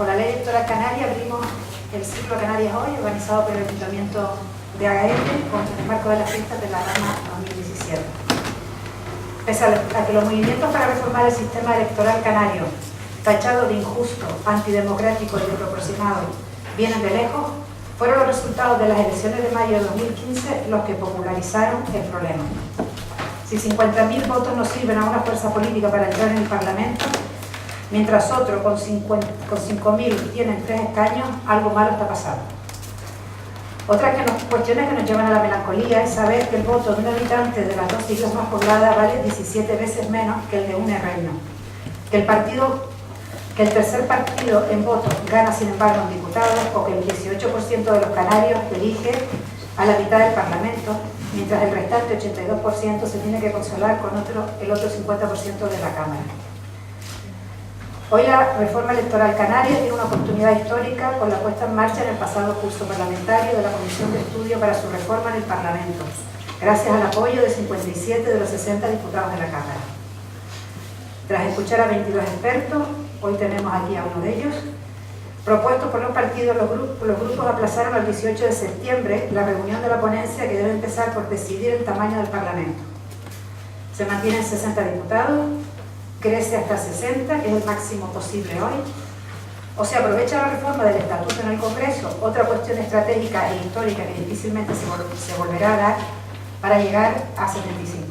Por la Ley Electoral Canaria abrimos el ciclo Canarias Hoy, organizado por el Ayuntamiento de AGM, con el marco de las fiestas de la Rama 2017. Pese a que los movimientos para reformar el sistema electoral canario, tachado de injusto, antidemocrático y desproporcionado, vienen de lejos, fueron los resultados de las elecciones de mayo de 2015 los que popularizaron el problema. Si 50.000 votos no sirven a una fuerza política para entrar en el Parlamento, mientras otro con 5.000 tienen 3 escaños, algo malo está pasando. Otras cuestiones que nos llevan a la melancolía es saber que el voto de un habitante de las 2 islas más pobladas vale 17 veces menos que el de un reino. Que el tercer partido en votos gana sin embargo en diputados, o que el 18% de los canarios elige a la mitad del Parlamento, mientras el restante 82% se tiene que consolar con el otro 50% de la Cámara. Hoy la reforma electoral canaria tiene una oportunidad histórica con la puesta en marcha en el pasado curso parlamentario de la Comisión de Estudio para su reforma en el Parlamento, gracias al apoyo de 57 de los 60 diputados de la Cámara. Tras escuchar a 22 expertos, hoy tenemos aquí a uno de ellos, propuestos por los partidos, los grupos aplazaron al 18 de septiembre la reunión de la ponencia que debe empezar por decidir el tamaño del Parlamento. Se mantienen 60 diputados, crece hasta 60, que es el máximo posible hoy, o se aprovecha la reforma del Estatuto en el Congreso, otra cuestión estratégica e histórica que difícilmente se volverá a dar, para llegar a 75.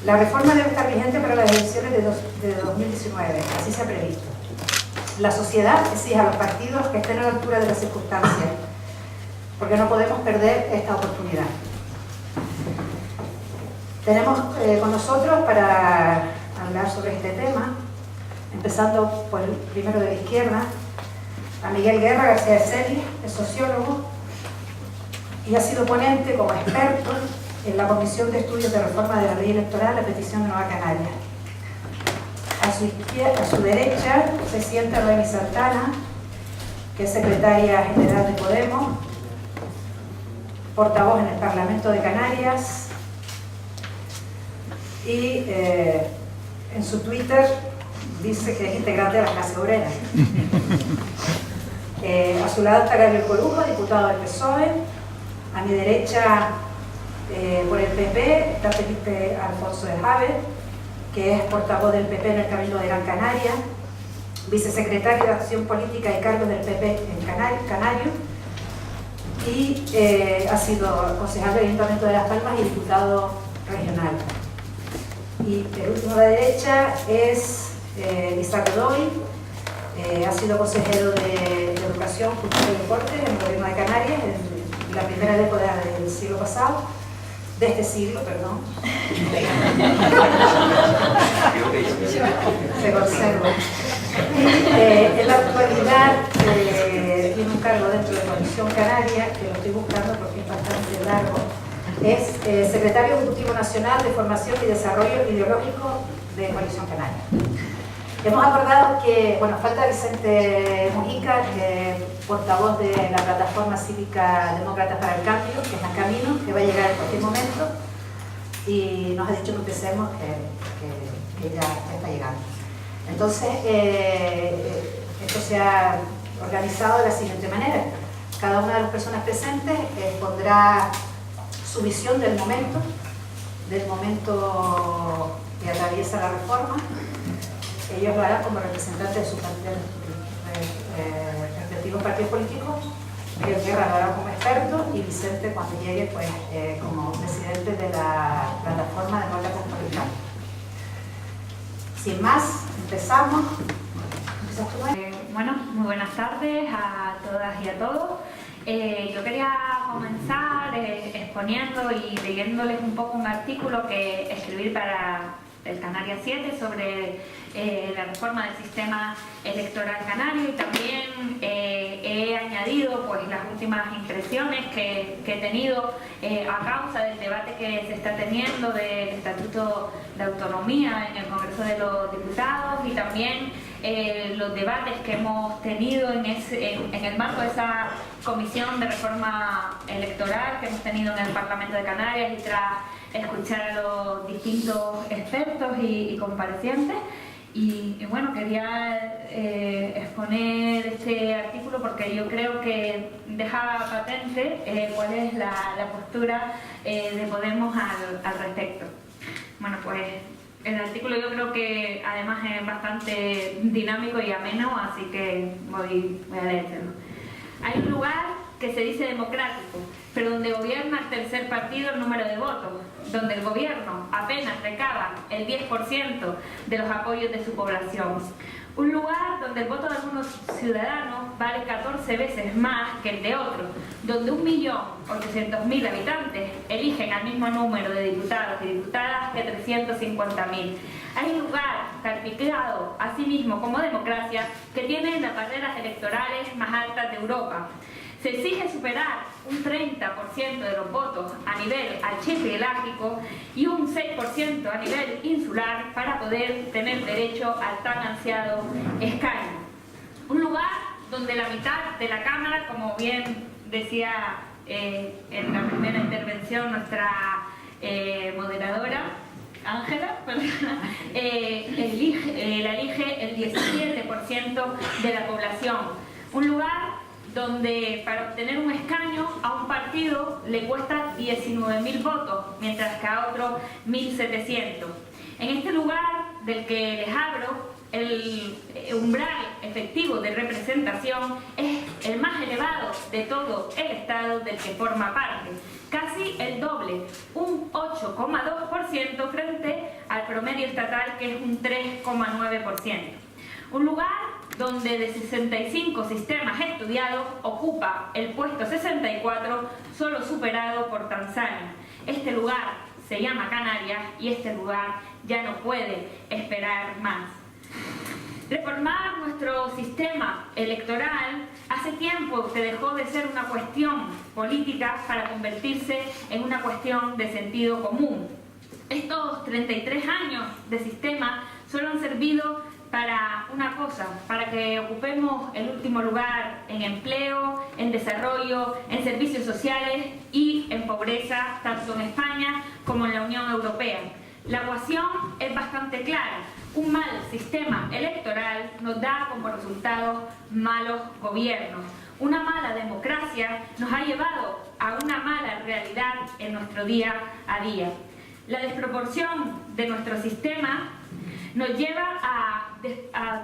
La reforma debe estar vigente para las elecciones de 2019, así se ha previsto. La sociedad exige a los partidos que estén a la altura de las circunstancias, porque no podemos perder esta oportunidad. Tenemos con nosotros para hablar sobre este tema, empezando por el primero de la izquierda, a Miguel Guerra García de Celis, es sociólogo y ha sido ponente como experto en la Comisión de Estudios de Reforma de la Ley Electoral a petición de Nueva Canaria. A su derecha se sienta Noemi Santana, que es secretaria general de Podemos, portavoz en el Parlamento de Canarias y en su Twitter dice que es integrante de la clase obrera. A su lado está Gabriel Corujo, diputado del PSOE. A mi derecha, por el PP, está Felipe Alfonso de Javes, que es portavoz del PP en el Cabildo de Gran Canaria, vicesecretario de Acción Política y cargos del PP en Canario, y ha sido concejal del Ayuntamiento de Las Palmas y diputado regional. Y el último a la derecha es Isaac Godoy, ha sido consejero de Educación, Cultura y Deportes en el Gobierno de Canarias en la primera década del siglo pasado, de este siglo, perdón. Se conserva. En la actualidad tiene un cargo dentro de la Comisión Canaria, que lo estoy buscando porque es bastante largo. Es secretario ejecutivo nacional de Formación y Desarrollo Ideológico de Coalición Canaria. Hemos acordado que, bueno, falta Vicente Mujica, portavoz de la plataforma cívica Demócratas para el Cambio, que está en camino, que va a llegar en cualquier momento, y nos ha dicho que empecemos, que ya está llegando. Entonces, esto se ha organizado de la siguiente manera. Cada una de las personas presentes pondrá su visión del momento que atraviesa la reforma. Ellos lo harán como representantes de sus respectivos partidos políticos. Miguel Guerra lo hará como experto y Vicente, cuando llegue, pues como presidente de la plataforma de Demócratas por el Cambio. Sin más, empezamos. Bueno, muy buenas tardes a todas y a todos. Yo quería comenzar exponiendo y leyéndoles un poco un artículo que escribí para el Canarias 7 sobre la reforma del sistema electoral canario, y también he añadido pues las últimas impresiones que he tenido a causa del debate que se está teniendo del Estatuto de Autonomía en el Congreso de los Diputados, y también los debates que hemos tenido en el marco de esa comisión de reforma electoral que hemos tenido en el Parlamento de Canarias, y tras escuchar a los distintos expertos y comparecientes. Y bueno, quería exponer este artículo porque yo creo que deja patente cuál es la postura de Podemos al respecto. Bueno, pues el artículo yo creo que además es bastante dinámico y ameno, así que voy a leérselo. Hay un lugar que se dice democrático, pero donde gobierna el tercer partido el número de votos, donde el gobierno apenas recaba el 10% de los apoyos de su población. Un lugar donde el voto de algunos ciudadanos vale 14 veces más que el de otros, donde 1.800.000 habitantes eligen al mismo número de diputados y diputadas que 350.000. Hay un lugar calificado a sí mismo como democracia que tiene las barreras electorales más altas de Europa. Se exige superar un 30% de los votos a nivel archipiélago y un 6% a nivel insular para poder tener derecho al tan ansiado escaño. Un lugar donde la mitad de la Cámara, como bien decía en la primera intervención nuestra moderadora, Ángela, la elige el 17% de la población. Un lugar donde para obtener un escaño a un partido le cuesta 19.000 votos, mientras que a otro 1.700. En este lugar del que les hablo, el umbral efectivo de representación es el más elevado de todo el Estado del que forma parte, casi el doble, un 8,2% frente al promedio estatal, que es un 3,9%. Un lugar donde de 65 sistemas estudiados ocupa el puesto 64, solo superado por Tanzania. Este lugar se llama Canarias y este lugar ya no puede esperar más. Reformar nuestro sistema electoral hace tiempo que dejó de ser una cuestión política para convertirse en una cuestión de sentido común. Estos 33 años de sistema solo han servido para una cosa, para que ocupemos el último lugar en empleo, en desarrollo, en servicios sociales y en pobreza, tanto en España como en la Unión Europea. La ecuación es bastante clara. Un mal sistema electoral nos da como resultado malos gobiernos. Una mala democracia nos ha llevado a una mala realidad en nuestro día a día. La desproporción de nuestro sistema nos lleva a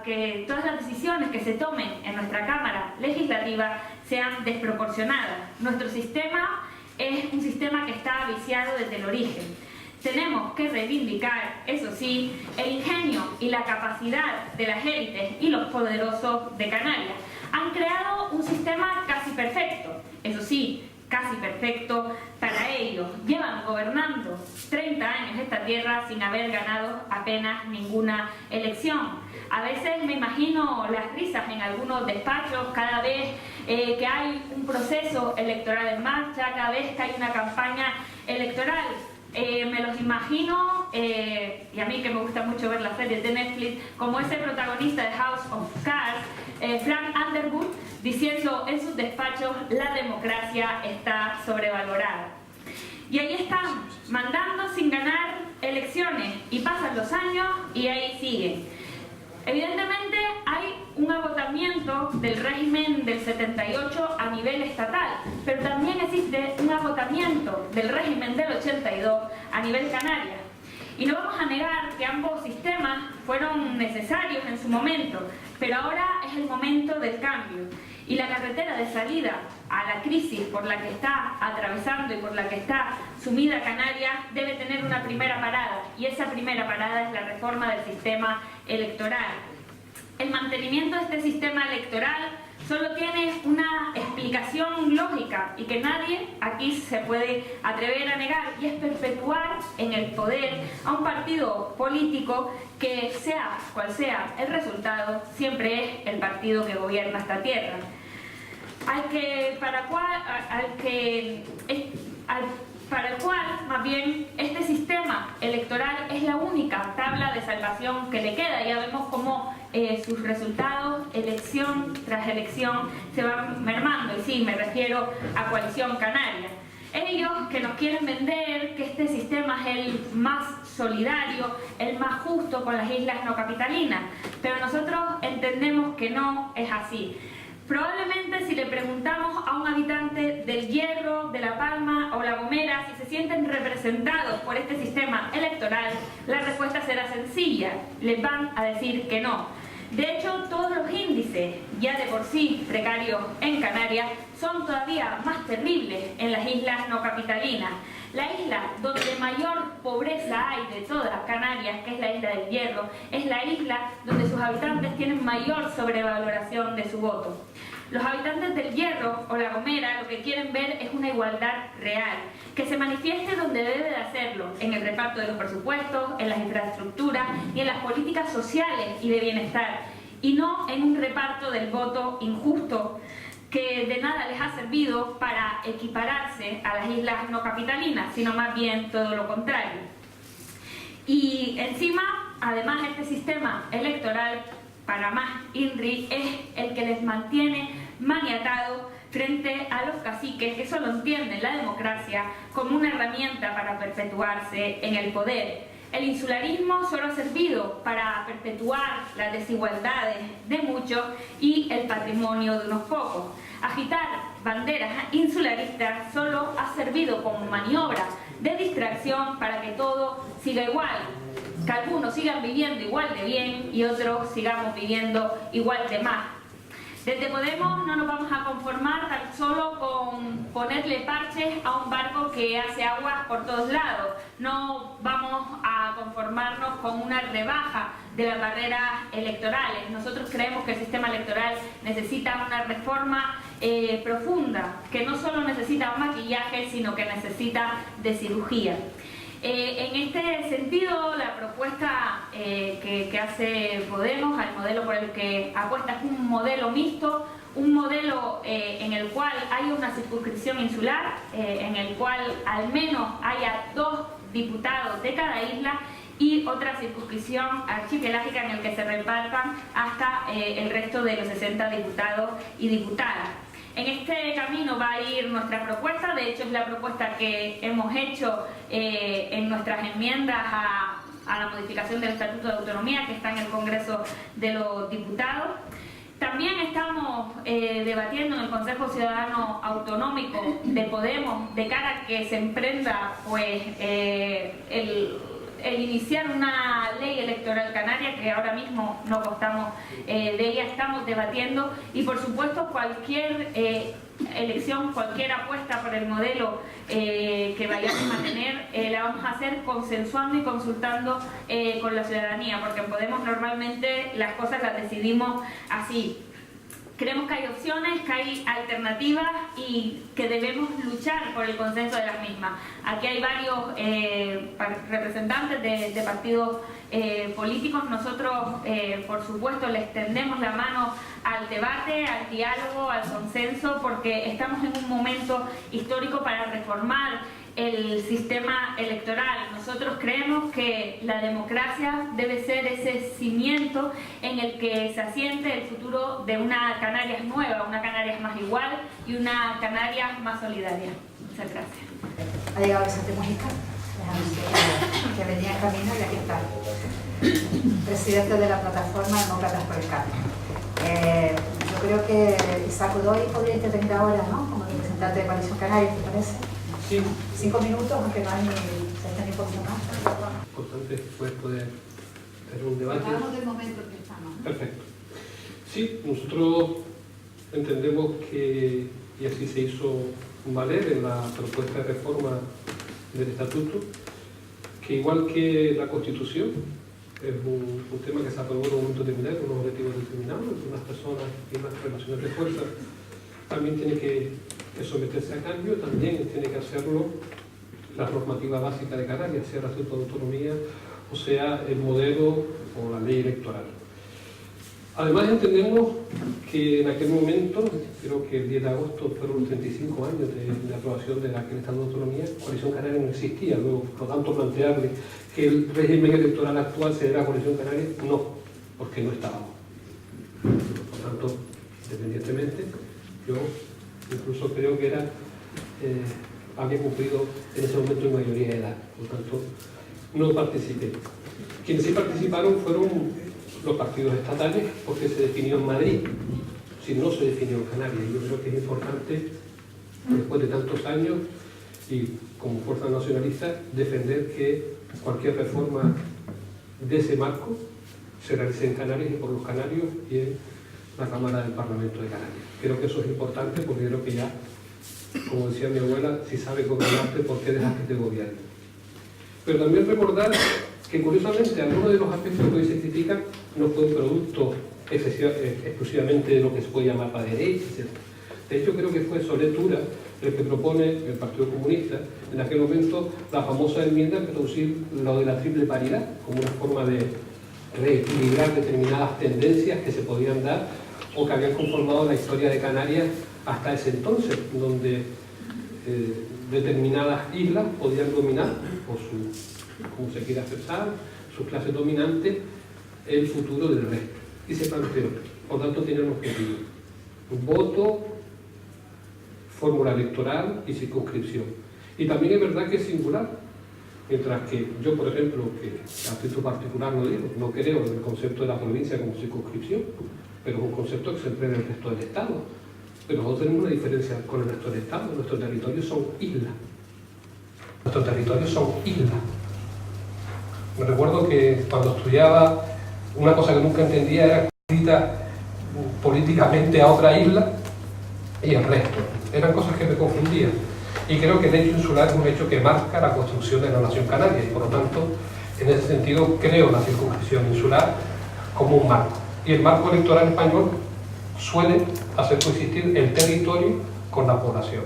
que todas las decisiones que se tomen en nuestra Cámara Legislativa sean desproporcionadas. Nuestro sistema es un sistema que está viciado desde el origen. Tenemos que reivindicar, eso sí, el ingenio y la capacidad de las élites y los poderosos de Canarias. Han creado un sistema casi perfecto, eso sí, casi perfecto para ellos. Llevan gobernando 30 años esta tierra sin haber ganado apenas ninguna elección. A veces me imagino las risas en algunos despachos cada vez que hay un proceso electoral en marcha, cada vez que hay una campaña electoral. Me los imagino, y a mí que me gusta mucho ver las series de Netflix, como ese protagonista de House of Cards, Frank Underwood, diciendo en sus despachos: la democracia está sobrevalorada. Y ahí están, mandando sin ganar elecciones, y pasan los años y ahí siguen. Evidentemente hay un agotamiento del régimen del 78 a nivel estatal, pero también existe un agotamiento del régimen del 82 a nivel canario. Y no vamos a negar que ambos sistemas fueron necesarios en su momento, pero ahora es el momento del cambio. Y la carretera de salida a la crisis por la que está atravesando y por la que está sumida Canarias debe tener una primera parada, y esa primera parada es la reforma del sistema electoral. El mantenimiento de este sistema electoral solo tiene una explicación lógica y que nadie aquí se puede atrever a negar, y es perpetuar en el poder a un partido político que, sea cual sea el resultado, siempre es el partido que gobierna esta tierra. Para el cual, más bien, este sistema electoral es la única tabla de salvación que le queda. Ya vemos cómo sus resultados, elección tras elección, se van mermando. Y sí, me refiero a Coalición Canaria. Ellos que nos quieren vender que este sistema sistema es el más solidario, el más justo con las islas no capitalinas, pero nosotros entendemos que no es así. Probablemente si le preguntamos a un habitante del Hierro, de La Palma o La Gomera si se sienten representados por este sistema electoral, la respuesta será sencilla, les van a decir que no. De hecho, todos los índices, ya de por sí precarios en Canarias, son todavía más terribles en las islas no capitalinas. La isla donde mayor pobreza hay de todas Canarias, que es la isla del Hierro, es la isla donde sus habitantes tienen mayor sobrevaloración de su voto. Los habitantes del Hierro o La Gomera lo que quieren ver es una igualdad real, que se manifieste donde debe de hacerlo, en el reparto de los presupuestos, en las infraestructuras y en las políticas sociales y de bienestar, y no en un reparto del voto injusto que de nada les ha servido para equipararse a las islas no capitalinas, sino más bien todo lo contrario. Y encima, además, este sistema electoral, para más INRI, es el que les mantiene maniatados frente a los caciques que solo entienden la democracia como una herramienta para perpetuarse en el poder. El insularismo solo ha servido para perpetuar las desigualdades de muchos y el patrimonio de unos pocos. Agitar banderas insularistas solo ha servido como maniobra de distracción para que todo siga igual, que algunos sigan viviendo igual de bien y otros sigamos viviendo igual de mal. Desde Podemos no nos vamos a conformar tan solo con ponerle parches a un barco que hace aguas por todos lados. No vamos a conformarnos con una rebaja de las barreras electorales. Nosotros creemos que el sistema electoral necesita una reforma profunda, que no solo necesita maquillaje, sino que necesita de cirugía. En este sentido, la propuesta que hace Podemos, al modelo por el que apuesta, es un modelo mixto, un modelo en el cual hay una circunscripción insular, en el cual al menos haya 2 diputados de cada isla y otra circunscripción archipelágica en el que se repartan hasta el resto de los 60 diputados y diputadas. En este camino va a ir nuestra propuesta, de hecho es la propuesta que hemos hecho en nuestras enmiendas a la modificación del Estatuto de Autonomía que está en el Congreso de los Diputados. También estamos debatiendo en el Consejo Ciudadano Autonómico de Podemos de cara a que se emprenda pues, el iniciar una ley electoral canaria, que ahora mismo no constamos de ella, estamos debatiendo, y por supuesto cualquier elección, cualquier apuesta por el modelo que vayamos a tener, la vamos a hacer consensuando y consultando con la ciudadanía, porque en Podemos normalmente las cosas las decidimos así. Creemos que hay opciones, que hay alternativas y que debemos luchar por el consenso de las mismas. Aquí hay varios representantes de partidos políticos. Nosotros, por supuesto, les tendemos la mano al debate, al diálogo, al consenso, porque estamos en un momento histórico para reformar el sistema electoral. Nosotros creemos que la democracia debe ser ese cimiento en el que se asiente el futuro de una Canarias nueva, una Canarias más igual y una Canarias más solidaria. Muchas gracias. Ha llegado Vicente Mujica, que venía en camino y aquí está, presidente de la plataforma Demócratas por el Cambio. Yo creo que Isaac Godoy podría intervenir ahora, ¿no? Como representante de Coalición Canaria, ¿te parece? Sí. 5 minutos, aunque no hay ni un poquito más. Lo importante es poder tener un debate. Hablamos del momento que estamos. Perfecto. Sí, nosotros entendemos que, y así se hizo valer en la propuesta de reforma del Estatuto, que igual que la Constitución, es un tema que se aprobó en un momento determinado, con unos objetivos determinados, unas personas y unas relaciones de fuerza, también tiene que someterse a cambio, también tiene que hacerlo la normativa básica de Canarias, sea el Estatuto de Autonomía o sea el modelo o la ley electoral. Además entendemos que en aquel momento, creo que el 10 de agosto fueron 35 años de aprobación de aquel Estatuto de Autonomía, Coalición Canaria no existía, luego por lo tanto plantearle que el régimen electoral actual se debe a Coalición Canaria, no, porque no estábamos. Por lo tanto, independientemente, yo incluso creo que era había cumplido en ese momento en mayoría de edad, por lo tanto no participé. Quienes sí participaron fueron los partidos estatales, porque se definió en Madrid, si no se definió en Canarias. Yo creo que es importante, después de tantos años y como fuerza nacionalista, defender que cualquier reforma de ese marco se realice en Canarias y por los canarios y en la Cámara del Parlamento de Canarias. Creo que eso es importante porque creo que ya, como decía mi abuela, si sabes gobernarte, ¿por qué dejas que te gobierne? Pero también recordar que curiosamente algunos de los aspectos que hoy se critican no fue un producto exclusivamente de lo que se puede llamar la derecha, etc. De hecho, creo que fue Soletura el que propone el Partido Comunista en aquel momento la famosa enmienda para introducir lo de la triple paridad como una forma de reequilibrar determinadas tendencias que se podían dar o que habían conformado la historia de Canarias hasta ese entonces, donde determinadas islas podían dominar, por su, como se quiera expresar, sus clases dominantes, el futuro del resto. Y se planteó, por tanto, tiene un objetivo: voto, fórmula electoral y circunscripción. Y también es verdad que es singular, mientras que yo, por ejemplo, que a título particular lo digo, no creo en el concepto de la provincia como circunscripción, pero es un concepto que se emplea en el resto del Estado. Pero nosotros tenemos una diferencia con el resto del Estado: nuestros territorios son islas. Nuestros territorios son islas. Me recuerdo que cuando estudiaba, una cosa que nunca entendía era que políticamente a otra isla y el resto. Eran cosas que me confundían. Y creo que el hecho insular es un hecho que marca la construcción de la nación canaria y por lo tanto, en ese sentido, creo la circunscripción insular como un marco. Y el marco electoral español suele hacer coexistir el territorio con la población.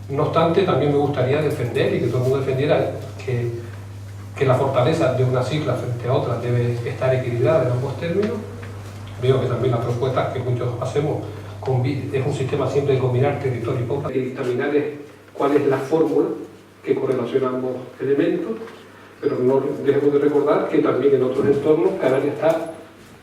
No obstante, también me gustaría defender y que todo el mundo defendiera que la fortaleza de unas islas frente a otras debe estar equilibrada en ambos términos. Veo que también las propuestas que muchos hacemos es un sistema siempre de combinar territorio y población. Y dictaminar cuál es la fórmula que correlaciona ambos elementos, pero no dejemos de recordar que también en otros entornos Canarias está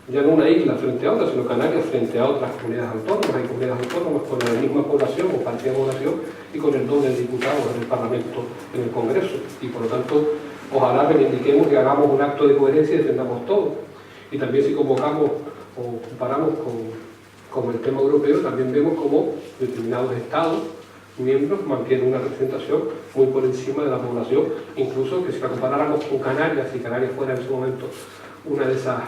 ya no una isla frente a otra, sino Canarias frente a otras comunidades autónomas. Hay comunidades autónomas con la misma población o parecida población y con el doble de diputados en el Parlamento, en el Congreso. Y por lo tanto, ojalá reivindiquemos que hagamos un acto de coherencia y defendamos todo. Y también si convocamos o comparamos con el tema europeo, también vemos cómo determinados estados miembros mantienen una representación muy por encima de la población, incluso que si la comparáramos con Canarias, si Canarias fuera en ese momento una de esas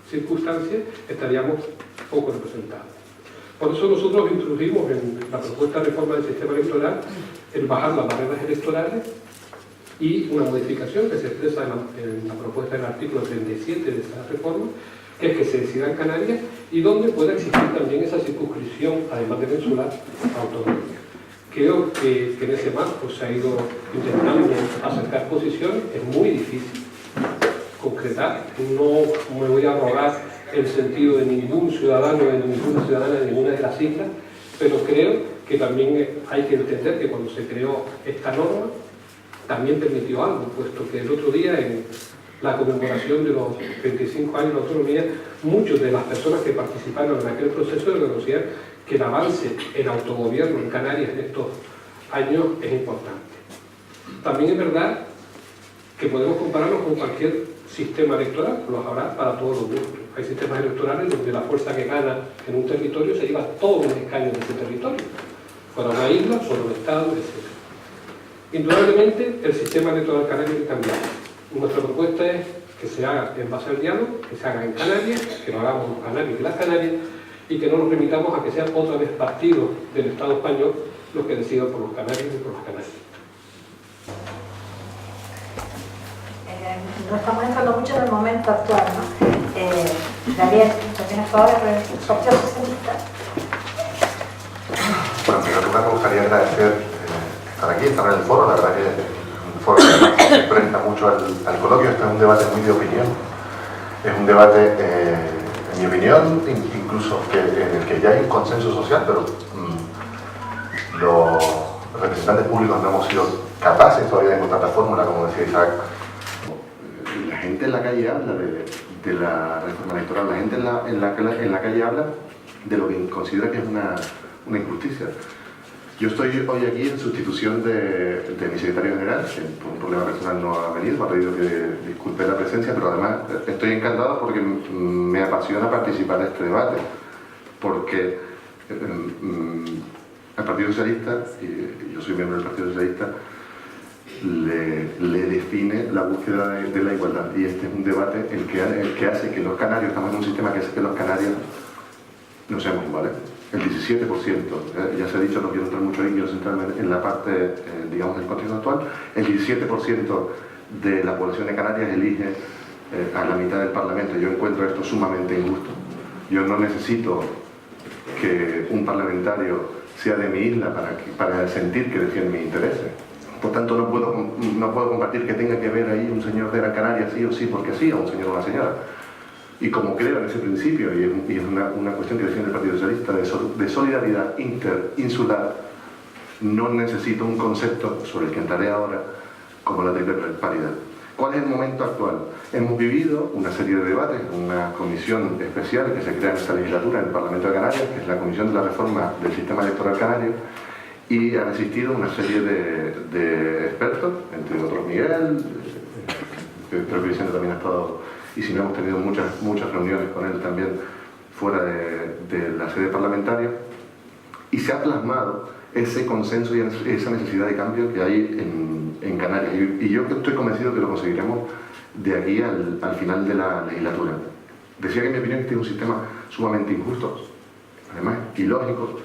circunstancias, estaríamos poco representados. Por eso nosotros introdujimos en la propuesta de reforma del sistema electoral el bajar las barreras electorales y una modificación que se expresa en la propuesta del artículo 37 de esa reforma, que es que se decida en Canarias y donde pueda existir también esa circunscripción, además de mensurar, autonómica. Creo que en ese marco se ha ido intentando acercar posiciones, es muy difícil concretar, no me voy a arrogar el sentido de ningún ciudadano, de ninguna ciudadana de ninguna de las islas, pero creo que también hay que entender que cuando se creó esta norma también permitió algo, puesto que el otro día en la conmemoración de los 25 años de la autonomía, muchas de las personas que participaron en aquel proceso reconocían que el avance en autogobierno en Canarias en estos años es importante. También es verdad que podemos compararnos con cualquier sistema electoral, los habrá para todos los gustos. Hay sistemas electorales donde la fuerza que gana en un territorio se lleva todos los escaños de ese territorio, para una isla, solo un estado, etc. Indudablemente el sistema electoral canario hay que cambiar. Nuestra propuesta es que se haga en base al diálogo, que se haga en Canarias, que lo hagamos los canarios y las Canarias, y que no nos remitamos a que sean otra vez partidos del Estado español los que decidan por los canarios y por los canarios. No estamos entrando mucho en el momento actual, ¿no? Daniel, ¿qué tienes ahora sobre el Partido Socialista? Bueno, en primer lugar me gustaría agradecer estar aquí, estar en el foro. La verdad que es un foro que se presta mucho al coloquio. Este es un debate muy de opinión. Es un debate, en mi opinión, incluso en el que ya hay un consenso social, pero los representantes públicos no hemos sido capaces todavía de encontrar la fórmula, como decía Isaac. La gente en la calle habla de la reforma electoral, la gente en la calle habla de lo que considera que es una injusticia. Yo estoy hoy aquí en sustitución de mi secretario general, que por un problema personal no ha venido, me ha pedido que disculpe la presencia, pero además estoy encantado porque me apasiona participar en este debate, porque el Partido Socialista, y yo soy miembro del Partido Socialista, le define la búsqueda de la igualdad, y este es un debate el que hace que los canarios, estamos en un sistema que hace que los canarios no seamos iguales. El 17%, ya se ha dicho, no quiero entrar mucho ahí, quiero centrarme en la parte, digamos, del contexto actual. El 17% de la población de Canarias elige a la mitad del Parlamento. Yo encuentro esto sumamente injusto. Yo no necesito que un parlamentario sea de mi isla para sentir que defiende mis intereses. Por tanto, no puedo compartir que tenga que haber ahí un señor de Gran Canaria sí o sí porque sí, o un señor o una señora. Y como creo en ese principio, y es una cuestión que defiende el Partido Socialista, de solidaridad interinsular, no necesito un concepto sobre el que entraré ahora como la triple paridad. ¿Cuál es el momento actual? Hemos vivido una serie de debates, una comisión especial que se crea en esta legislatura en el Parlamento de Canarias, que es la Comisión de la Reforma del Sistema Electoral Canario, y han asistido una serie de expertos, entre otros Miguel, creo que Vicente también ha estado, y si no, hemos tenido muchas reuniones con él también fuera de la sede parlamentaria, y se ha plasmado ese consenso y esa necesidad de cambio que hay en Canarias, y yo estoy convencido que lo conseguiremos de aquí al final de la legislatura. Decía que en mi opinión este es un sistema sumamente injusto, además ilógico,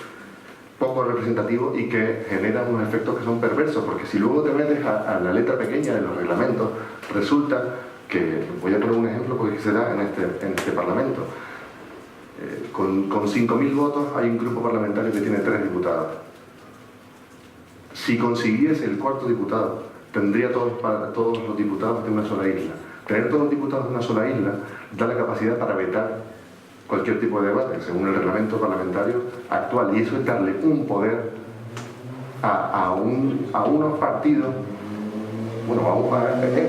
poco representativo y que genera unos efectos que son perversos, porque si luego te metes a la letra pequeña de los reglamentos, resulta que, voy a poner un ejemplo porque se da en este Parlamento, con 5.000 votos hay un grupo parlamentario que tiene 3 diputados. Si consiguiese el 4.º diputado, tendría todos los diputados de una sola isla. Tener todos los diputados de una sola isla da la capacidad para vetar cualquier tipo de debate, según el reglamento parlamentario actual, y eso es darle un poder a unos partidos. Bueno,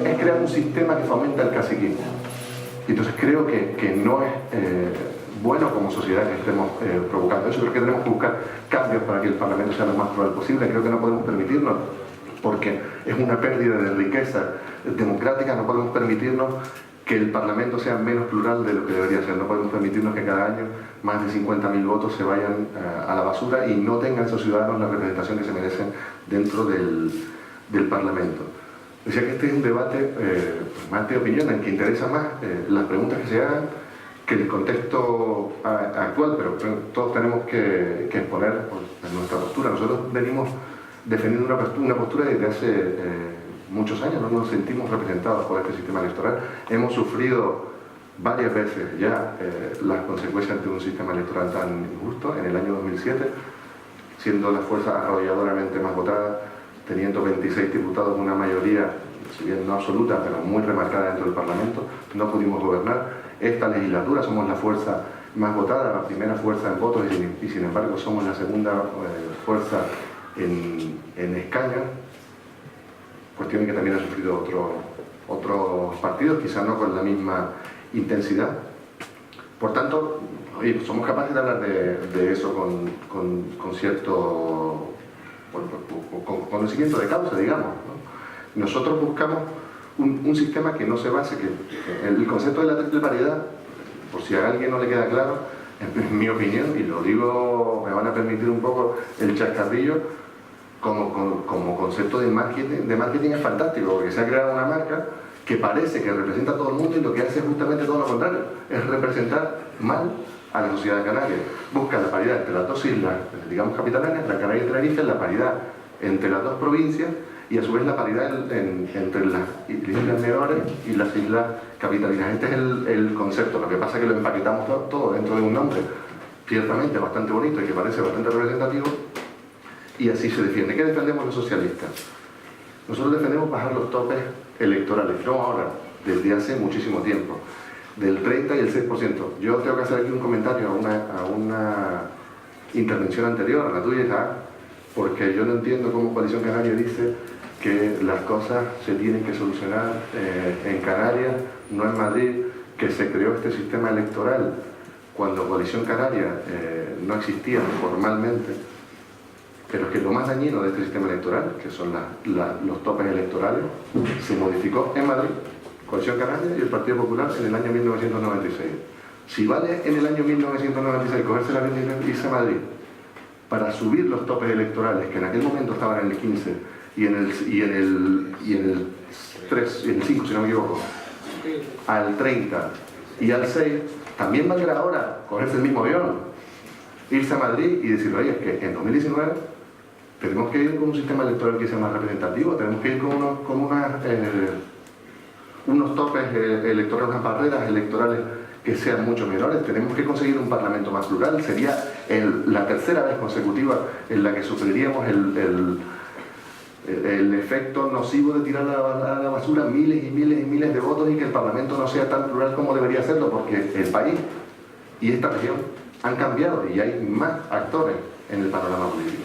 es crear un sistema que fomenta el caciquismo. Entonces creo que no es bueno como sociedad que estemos provocando eso. Creo que tenemos que buscar cambios para que el Parlamento sea lo más plural posible. Creo que no podemos permitirnos, porque es una pérdida de riqueza democrática, no podemos permitirnos que el Parlamento sea menos plural de lo que debería ser. No podemos permitirnos que cada año más de 50.000 votos se vayan a la basura y no tengan esos ciudadanos la representación que se merecen dentro del Parlamento. Decía que este es un debate más de opinión, en que interesa más las preguntas que se hagan que el contexto actual, pero todos tenemos que exponer nuestra postura. Nosotros venimos defendiendo una postura desde hace muchos años, no nos sentimos representados por este sistema electoral. Hemos sufrido varias veces ya las consecuencias de un sistema electoral tan injusto. En el año 2007, siendo la fuerza arrolladoramente más votada, teniendo 26 diputados, una mayoría, si bien no absoluta, pero muy remarcada dentro del Parlamento, no pudimos gobernar. Esta legislatura somos la fuerza más votada, la primera fuerza en votos, y sin embargo somos la segunda fuerza en escaños, cuestión que también han sufrido otros partidos, quizás no con la misma intensidad. Por tanto, oye, somos capaces de hablar de eso con cierto conocimiento de causa, digamos, ¿no? Nosotros buscamos un sistema que no se base, que el concepto de la triple paridad, por si a alguien no le queda claro, en mi opinión, y lo digo, me van a permitir un poco el chascarrillo, como concepto de marketing es fantástico, porque se ha creado una marca que parece que representa a todo el mundo y lo que hace es justamente todo lo contrario, es representar mal a la sociedad canaria. Busca la paridad entre las dos islas, digamos capitalanas, la Canaria y Tenerife, la paridad entre las dos provincias y a su vez la paridad entre las islas menores y las islas capitalinas. Este es el concepto, lo que pasa es que lo empaquetamos todo dentro de un nombre ciertamente bastante bonito y que parece bastante representativo, y así se defiende. ¿Qué defendemos los socialistas? Nosotros defendemos bajar los topes electorales, no ahora, desde hace muchísimo tiempo, del 30 y el 6%. Yo tengo que hacer aquí un comentario a una intervención anterior, a la tuya, porque yo no entiendo cómo Coalición Canaria dice que las cosas se tienen que solucionar en Canarias, no en Madrid, que se creó este sistema electoral cuando Coalición Canaria no existía formalmente, Pero es que lo más dañino de este sistema electoral, que son los topes electorales, se modificó en Madrid, Coalición Canaria y el Partido Popular en el año 1996. Si vale en el año 1996 cogerse la avión y irse a Madrid para subir los topes electorales, que en aquel momento estaban en el 15 y en el 3, y en el 5, si no me equivoco, al 30 y al 6, también valdrá ahora cogerse el mismo avión, irse a Madrid y decir, oye, es que en 2019 tenemos que ir con un sistema electoral que sea más representativo, tenemos que ir con unos topes electorales, unas barreras electorales que sean mucho menores, tenemos que conseguir un parlamento más plural. Sería la tercera vez consecutiva en la que sufriríamos el efecto nocivo de tirar a la basura miles y miles y miles de votos y que el parlamento no sea tan plural como debería serlo, porque el país y esta región han cambiado y hay más actores en el panorama político.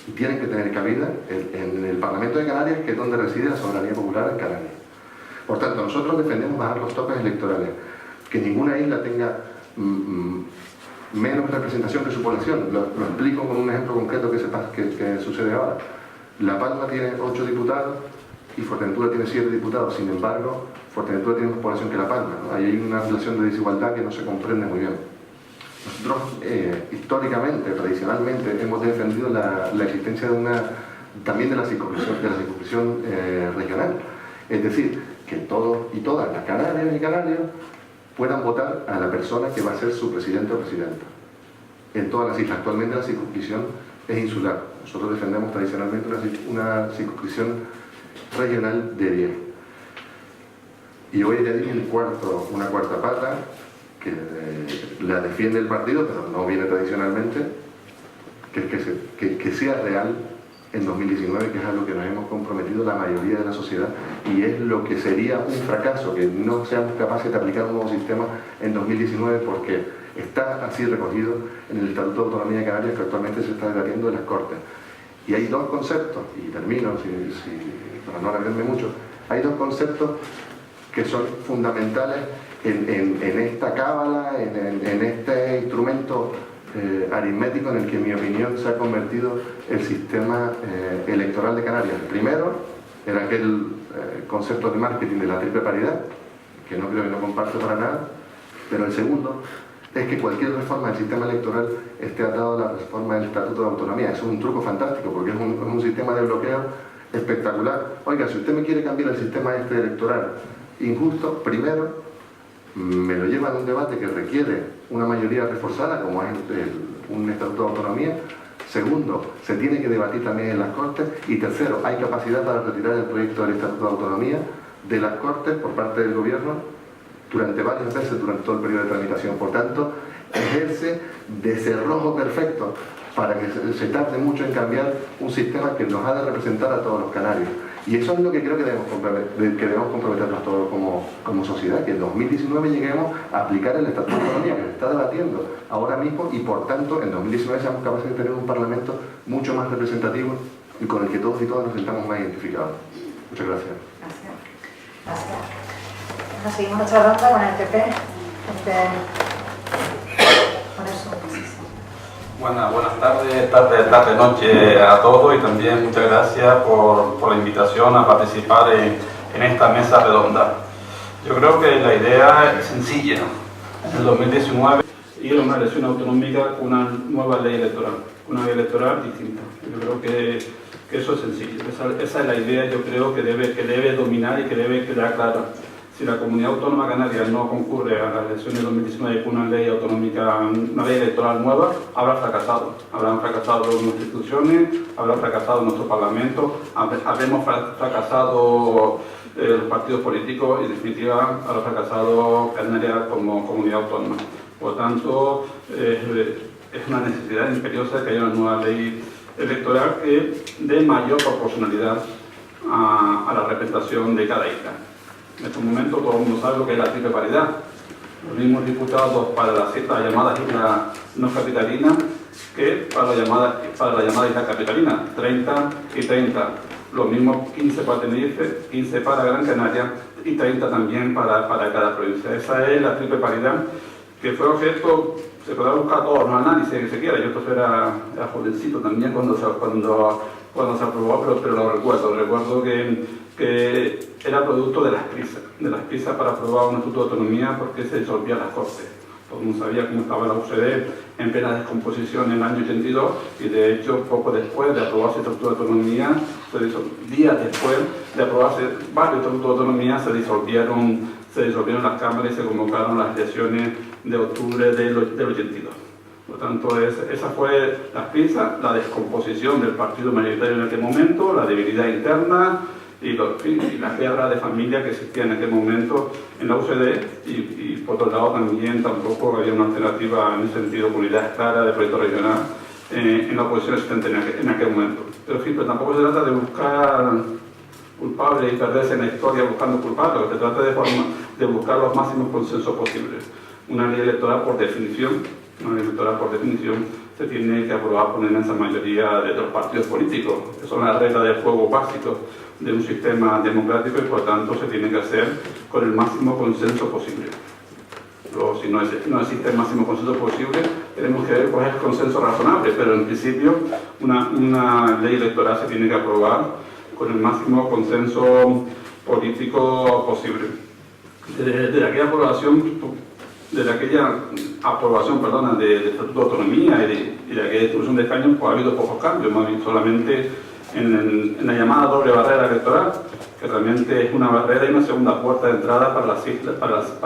Y tienen que tener cabida en el Parlamento de Canarias, que es donde reside la soberanía popular en Canarias. Por tanto, nosotros defendemos bajar los topes electorales, que ninguna isla tenga menos representación que su población. Lo explico con un ejemplo concreto que sucede ahora. La Palma tiene 8 diputados y Fuerteventura tiene 7 diputados. Sin embargo, Fuerteventura tiene más población que La Palma, ¿no? Ahí hay una relación de desigualdad que no se comprende muy bien. Nosotros, históricamente, tradicionalmente, hemos defendido la existencia también de la circunscripción regional. Es decir, que todos y todas las canarias y canarios puedan votar a la persona que va a ser su presidente o presidenta. En todas las islas. Actualmente la circunscripción es insular. Nosotros defendemos tradicionalmente una circunscripción regional de 10. Y voy a añadir una cuarta pata, que la defiende el partido, pero no viene tradicionalmente, que sea real en 2019, que es a lo que nos hemos comprometido la mayoría de la sociedad, y es lo que sería un fracaso, que no seamos capaces de aplicar un nuevo sistema en 2019, porque está así recogido en el Estatuto de Autonomía de Canarias, que actualmente se está debatiendo en las Cortes. Y hay dos conceptos, y termino para no alargarme mucho, hay dos conceptos que son fundamentales en esta cábala, en este instrumento aritmético en el que, en mi opinión, se ha convertido el sistema electoral de Canarias. El primero era aquel concepto de marketing de la triple paridad, que no creo que no comparto para nada, pero el segundo es que cualquier reforma del sistema electoral esté atado a la reforma del Estatuto de Autonomía. Eso es un truco fantástico, porque es un sistema de bloqueo espectacular. Oiga, si usted me quiere cambiar el sistema electoral injusto, primero me lo lleva a un debate que requiere una mayoría reforzada, como es un Estatuto de Autonomía. Segundo, se tiene que debatir también en las Cortes. Y tercero, hay capacidad para retirar el proyecto del Estatuto de Autonomía de las Cortes por parte del Gobierno durante varias veces durante todo el periodo de tramitación. Por tanto, ejerce de cerrojo perfecto para que se tarde mucho en cambiar un sistema que nos ha de representar a todos los canarios. Y eso es lo que creo que debemos comprometernos todos como sociedad, que en 2019 lleguemos a aplicar el Estatuto de Autonomía que se está debatiendo ahora mismo, y por tanto en 2019 seamos capaces de tener un Parlamento mucho más representativo y con el que todos y todas nos sintamos más identificados. Muchas gracias. Gracias. Bueno, seguimos nuestra ronda con el PP. Poner su posición. Buenas tarde, noche a todos, y también muchas gracias por la invitación a participar en esta mesa redonda. Yo creo que la idea es sencilla. En el 2019 ir a una elección autonómica con una nueva ley electoral distinta. Yo creo que eso es sencillo. Esa es la idea, yo creo, que debe dominar y que debe quedar clara. Si la Comunidad Autónoma Canaria no concurre a las elecciones de 2019 con una ley autonómica, una ley electoral nueva, habrá fracasado. Habrán fracasado nuestras instituciones, habrá fracasado nuestro Parlamento, habremos fracasado los partidos políticos y, en definitiva, habrá fracasado Canarias como comunidad autónoma. Por tanto, es una necesidad imperiosa que haya una nueva ley electoral que dé mayor proporcionalidad a la representación de cada isla. En estos momentos todo el mundo sabe lo que es la triple paridad. Los mismos diputados para la llamada isla no capitalina que para la llamada isla capitalina, 30 y 30. Los mismos 15 para Tenerife, 15 para Gran Canaria y 30 también para cada provincia. Esa es la triple paridad que fue objeto, se podrá buscar todos los análisis que se quiera. Yo entonces era jovencito también cuando se aprobó, pero lo recuerdo que era producto de las prisas para aprobar un estatuto de autonomía porque se disolvían las Cortes. Todo el mundo sabía cómo estaba la UCD en plena descomposición en el año 82 y de hecho poco después de aprobarse el estatuto de autonomía, días después de aprobarse varios estatutos de autonomía, se disolvieron las cámaras y se convocaron las elecciones de octubre del 82. Por lo tanto, esa fue la prisa, la descomposición del partido mayoritario en aquel momento, la debilidad interna y la guerra de familia que existía en aquel momento en la UCD y por otro lado también tampoco había una alternativa en ese sentido con ideas claras de proyecto regional en la oposición existente en aquel momento. Pero tampoco se trata de buscar culpables y perderse en la historia buscando culpables, se trata de buscar los máximos consensos posibles. Una ley electoral por definición se tiene que aprobar por una inmensa mayoría de los partidos políticos, que son las reglas del juego básicos de un sistema democrático y por tanto se tiene que hacer con el máximo consenso posible. Luego, si no existe el máximo consenso posible, tenemos que ver cuál es el consenso razonable, pero en principio una ley electoral se tiene que aprobar con el máximo consenso político posible. Desde aquella aprobación del Estatuto de Autonomía y de aquella distribución de escaños, pues ha habido pocos cambios, más bien solamente en la llamada doble barrera electoral, que realmente es una barrera y una segunda puerta de entrada para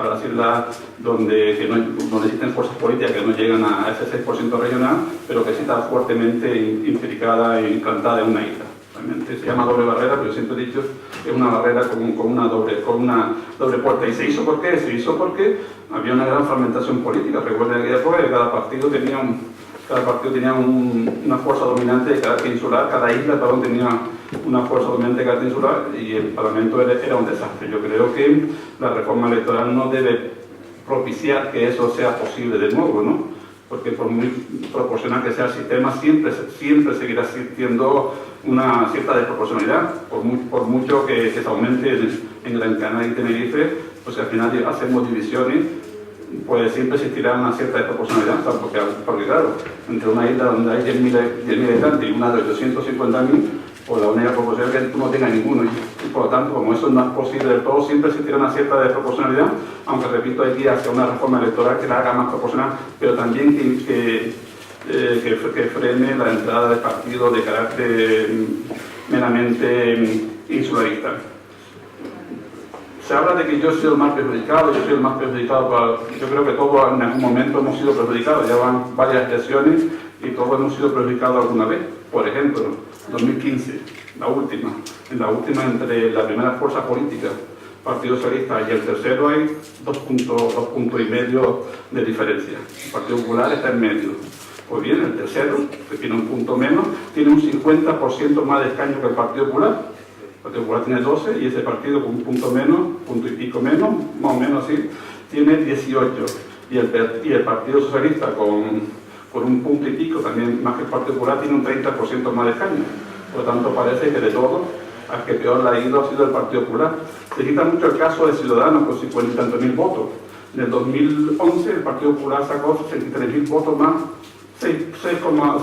las islas donde existen fuerzas políticas que no llegan a ese 6% regional, pero que sí está fuertemente implicada e implantada en una isla. Realmente se llama doble barrera, pero yo siempre he dicho que es una barrera con una doble puerta. ¿Y se hizo por qué? Se hizo porque había una gran fragmentación política. Recuerden que aquella época cada partido tenía una fuerza dominante de carácter insular, cada isla tenía una fuerza dominante de carácter insular y el Parlamento era un desastre. Yo creo que la reforma electoral no debe propiciar que eso sea posible de nuevo, ¿no? Porque por muy proporcional que sea el sistema, siempre seguirá existiendo una cierta desproporcionalidad, por mucho que se aumente en Gran Canaria y Tenerife, pues al final hacemos divisiones, pues siempre existirá una cierta desproporcionalidad, porque claro, entre una isla donde hay 10.000 habitantes y una de 850.000, pues la única proporcionalidad es que tú no tengas ninguno, y por lo tanto, como eso no es posible del todo, siempre existirá una cierta desproporcionalidad, aunque repito, hay que ir hacia una reforma electoral que la haga más proporcional, pero también que frene la entrada de partidos de carácter meramente insularista. Se habla de que yo soy el más perjudicado, yo creo que todos en algún momento hemos sido perjudicados, ya van varias elecciones y todos hemos sido perjudicados alguna vez. Por ejemplo, 2015, en la última entre la primera fuerza política, Partido Socialista, y el tercero hay 2 puntos y medio de diferencia. El Partido Popular está en medio. Pues bien, el tercero, que tiene un punto menos, tiene un 50% más de escaños que el Partido Popular. El Partido Popular tiene 12 y ese partido con un punto y pico menos, más o menos así, tiene 18. Y el Partido Socialista con un punto y pico, también más que el Partido Popular, tiene un 30% más de escaños. Por lo tanto, parece que de todo, al que peor le ha ido ha sido el Partido Popular. Se cita mucho el caso de Ciudadanos con 50 y tantos mil votos. En el 2011 el Partido Popular sacó 63.000 votos más,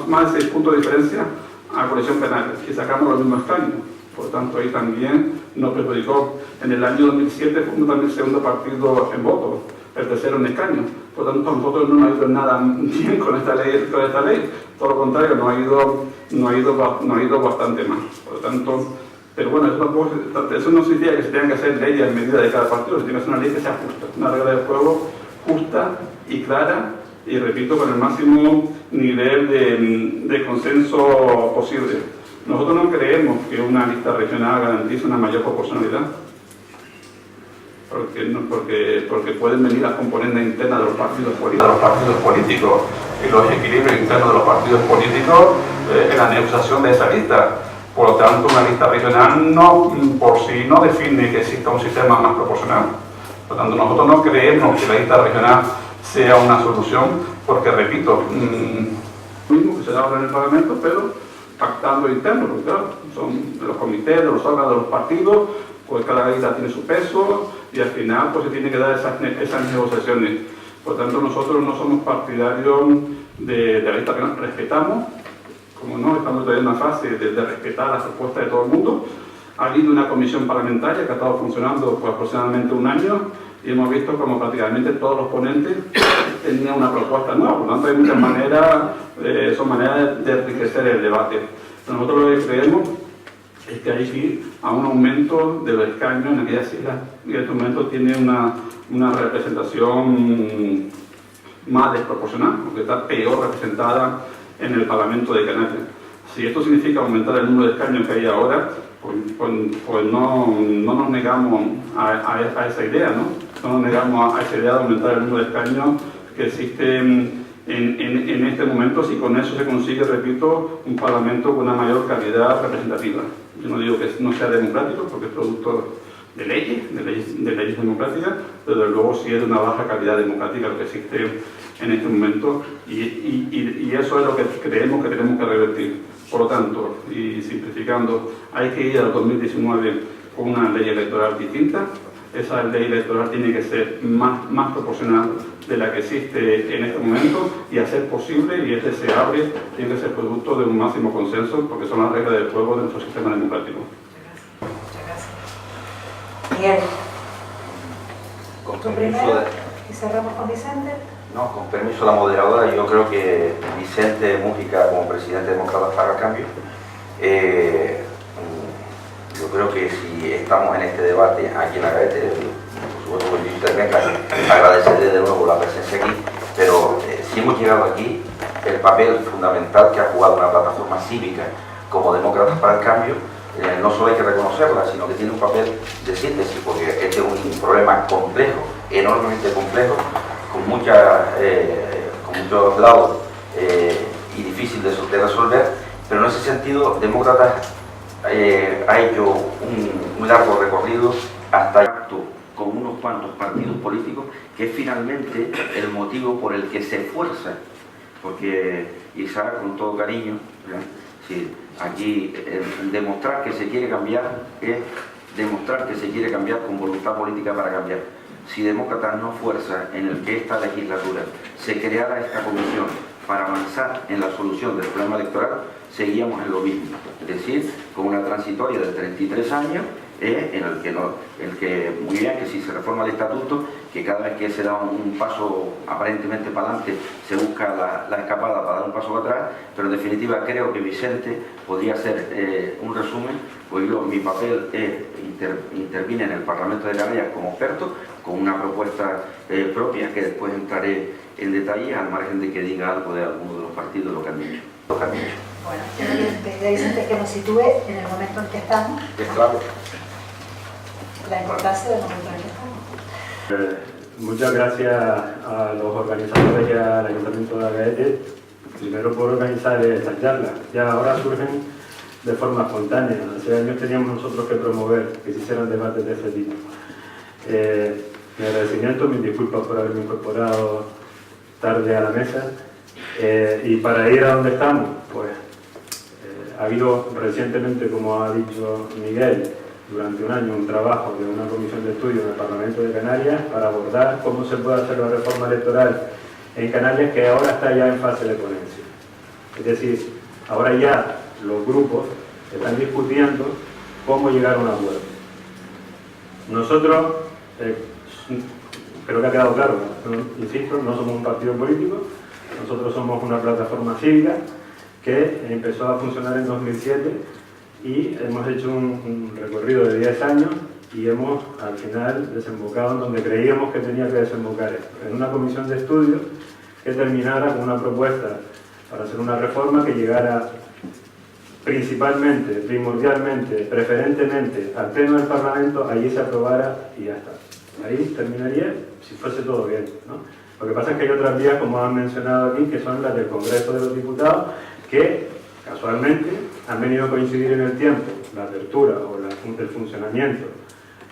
más de 6 puntos de diferencia a la coalición Canaria, y sacamos los mismos escaños. Por lo tanto, ahí también nos perjudicó. En el año 2007 fuimos también el segundo partido en votos, el tercero en escaños. Por lo tanto, a nosotros no nos ha ido nada bien con esta ley. Todo lo contrario, nos ha ido bastante mal. Por lo tanto, pero bueno, eso no significa que se tengan que hacer leyes a medida de cada partido, se tiene que hacer una ley que sea justa, una regla de juego justa y clara, y repito, con el máximo nivel de consenso posible. Nosotros no creemos que una lista regional garantice una mayor proporcionalidad, porque pueden venir las componentes internas de los partidos políticos y los equilibrios internos de los partidos políticos en la negociación de esa lista. Por lo tanto, una lista regional por sí no define que exista un sistema más proporcional. Por lo tanto, nosotros no creemos que la lista regional sea una solución, porque, repito, lo mismo que se da ahora en el Parlamento, pero pactando interno, porque claro, son de los comités, de los órganos, de los partidos, pues cada lista tiene su peso y al final pues se tiene que dar esas negociaciones. Por lo tanto, nosotros no somos partidarios de la lista penal, respetamos, como no, estamos todavía en una fase de respetar las propuestas de todo el mundo. Ha habido una comisión parlamentaria que ha estado funcionando por aproximadamente un año y hemos visto como prácticamente todos los ponentes tenían una propuesta nueva. Por lo tanto, hay muchas maneras, son maneras de enriquecer el debate. Nosotros lo que creemos es que hay que ir a un aumento de los escaños en aquellas islas y en este momento tiene una representación más desproporcional, porque está peor representada en el Parlamento de Canarias. Si esto significa aumentar el número de escaños que hay ahora, pues no nos negamos a esa idea, ¿no? No nos negamos a esa idea de aumentar el número de escaños que existe en este momento, si con eso se consigue, repito, un Parlamento con una mayor calidad representativa. Yo no digo que no sea democrático, porque es producto de leyes democráticas, pero desde luego sí es de una baja calidad democrática lo que existe en este momento, y eso es lo que creemos que tenemos que revertir. Por lo tanto, y simplificando, hay que ir al 2019 con una ley electoral distinta. Esa ley electoral tiene que ser más proporcional de la que existe en este momento, y a ser posible, y es deseable, tiene que ser producto de un máximo consenso, porque son las reglas del juego de nuestro sistema democrático. Muchas gracias. Miguel, Con tú permiso primero, de... y cerramos con Vicente. No, con permiso de la moderadora, yo creo que Vicente Mújica, como presidente de Demócratas para el Cambio, yo creo que si estamos en este debate aquí en Agaete, por supuesto que Vicente venga, agradecerle de nuevo la presencia aquí, pero si hemos llegado aquí, el papel fundamental que ha jugado una plataforma cívica como Demócratas para el Cambio, no solo hay que reconocerla, sino que tiene un papel de síntesis, porque este es un problema complejo, enormemente complejo, con muchos lados y difícil de resolver, pero en ese sentido Demócratas ha hecho un largo recorrido hasta acto con unos cuantos partidos políticos, que es finalmente el motivo por el que se esfuerza, porque Isaac, con todo cariño, sí, aquí demostrar que se quiere cambiar es demostrar que se quiere cambiar con voluntad política para cambiar. Si Demócratas no fuerza en el que esta legislatura se creara esta comisión para avanzar en la solución del problema electoral, seguíamos en lo mismo, es decir, con una transitoria de 33 años, en el que muy bien, que si se reforma el estatuto, que cada vez que se da un paso aparentemente para adelante se busca la escapada para dar un paso para atrás, pero en definitiva creo que Vicente podría hacer un resumen, pues mi papel intervine en el Parlamento de Canarias como experto, con una propuesta propia que después entraré en detalle, al margen de que diga algo de alguno de los partidos lo que han dicho. Bueno, ya Vicente que nos sitúe en el momento en que estamos. Claro. La importancia del momento en el que estamos. Muchas gracias a los organizadores y al Ayuntamiento de Agaete, primero por organizar esta charla. Ya ahora surgen de forma espontánea. Hace años teníamos nosotros que promover que se hicieran debates de este tipo. Mi agradecimiento, mis disculpas por haberme incorporado tarde a la mesa. Y para ir a donde estamos, pues ha habido recientemente, como ha dicho Miguel, durante un año un trabajo de una comisión de estudio en el Parlamento de Canarias para abordar cómo se puede hacer la reforma electoral en Canarias, que ahora está ya en fase de ponencia. Es decir, ahora ya los grupos están discutiendo cómo llegar a un acuerdo. Nosotros, creo que ha quedado claro, insisto, no somos un partido político, nosotros somos una plataforma cívica que empezó a funcionar en 2007 y hemos hecho un recorrido de 10 años y hemos al final desembocado en donde creíamos que tenía que desembocar esto, en una comisión de estudio que terminara con una propuesta para hacer una reforma que llegara principalmente, primordialmente, preferentemente al pleno del Parlamento, allí se aprobara y ya está. Ahí terminaría si fuese todo bien, ¿no? Lo que pasa es que hay otras vías, como han mencionado aquí, que son las del Congreso de los Diputados, que casualmente han venido a coincidir en el tiempo la apertura o el funcionamiento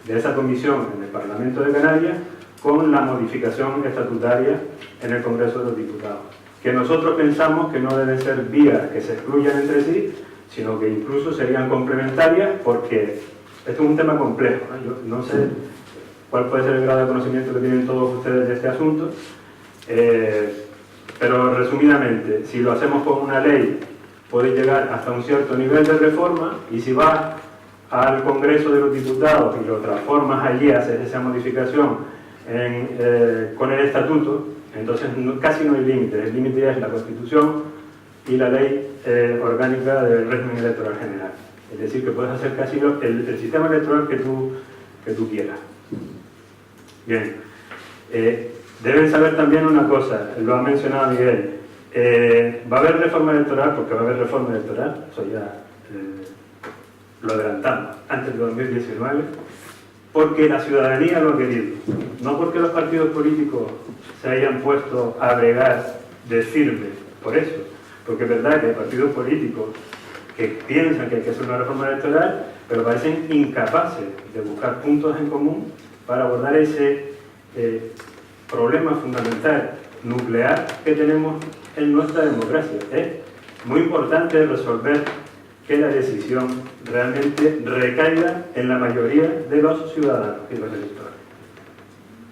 de esa comisión en el Parlamento de Canarias con la modificación estatutaria en el Congreso de los Diputados, que nosotros pensamos que no deben ser vías que se excluyan entre sí, sino que incluso serían complementarias, porque esto es un tema complejo, ¿no? Yo no sé cuál puede ser el grado de conocimiento que tienen todos ustedes de este asunto, Pero resumidamente, si lo hacemos con una ley, puede llegar hasta un cierto nivel de reforma, y si vas al Congreso de los Diputados y lo transformas allí, haces esa modificación con el estatuto, entonces casi no hay límite. El límite ya es la Constitución y la ley orgánica del régimen electoral general. Es decir, que puedes hacer casi el sistema electoral que tú quieras. Bien. Deben saber también una cosa, lo ha mencionado Miguel. Va a haber reforma electoral, porque va a haber reforma electoral, eso ya lo adelantamos, antes de 2019, porque la ciudadanía lo ha querido, no porque los partidos políticos se hayan puesto a bregar de firme por eso, porque es verdad que hay partidos políticos que piensan que hay que hacer una reforma electoral, pero parecen incapaces de buscar puntos en común para abordar ese problema fundamental, nuclear, que tenemos en nuestra democracia. Es muy importante resolver que la decisión realmente recaiga en la mayoría de los ciudadanos y los electores.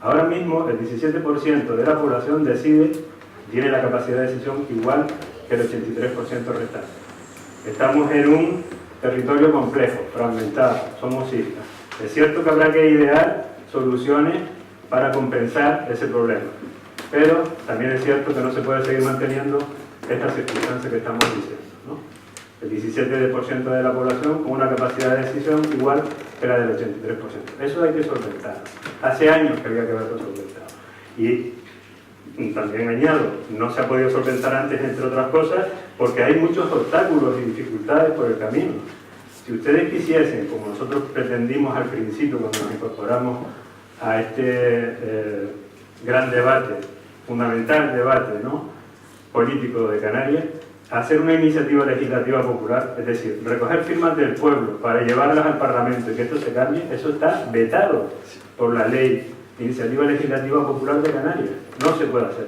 Ahora mismo el 17% de la población tiene la capacidad de decisión igual que el 83% restante. Estamos en un territorio complejo, fragmentado, somos islas. Es cierto que habrá que idear soluciones para compensar ese problema, pero también es cierto que no se puede seguir manteniendo estas circunstancias que estamos diciendo, ¿no? El 17% de la población con una capacidad de decisión igual que la del 83%. Eso hay que solventar. Hace años que había que haberlo solventado. Y también añado, no se ha podido solventar antes, entre otras cosas, porque hay muchos obstáculos y dificultades por el camino. Si ustedes quisiesen, como nosotros pretendimos al principio cuando nos incorporamos a este gran debate, fundamental debate, ¿no?, político de Canarias, hacer una iniciativa legislativa popular, es decir, recoger firmas del pueblo para llevarlas al Parlamento y que esto se cambie, eso está vetado por la ley de Iniciativa Legislativa Popular de Canarias. No se puede hacer.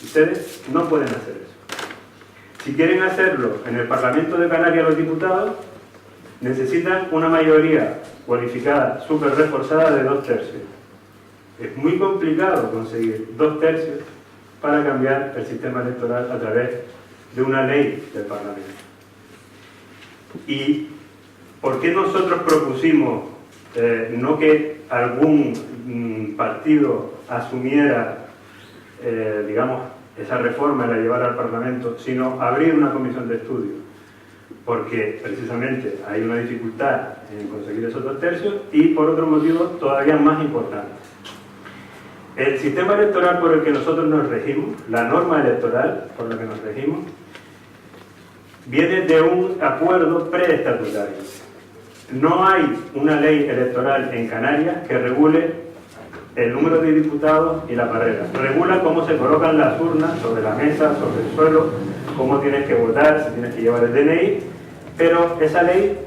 Ustedes no pueden hacer eso. Si quieren hacerlo en el Parlamento de Canarias los diputados, necesitan una mayoría cualificada, súper reforzada de 2/3. Es muy complicado conseguir 2/3 para cambiar el sistema electoral a través de una ley del Parlamento. ¿Y por qué nosotros propusimos no que algún partido asumiera, digamos, esa reforma y la llevara al Parlamento, sino abrir una comisión de estudio? Porque precisamente hay una dificultad en conseguir esos 2/3 y por otro motivo todavía más importante. El sistema electoral por el que nosotros nos regimos, la norma electoral por la que nos regimos, viene de un acuerdo preestatutario. No hay una ley electoral en Canarias que regule el número de diputados y la barrera. Regula cómo se colocan las urnas sobre la mesa, sobre el suelo, cómo tienes que votar, si tienes que llevar el DNI, pero esa ley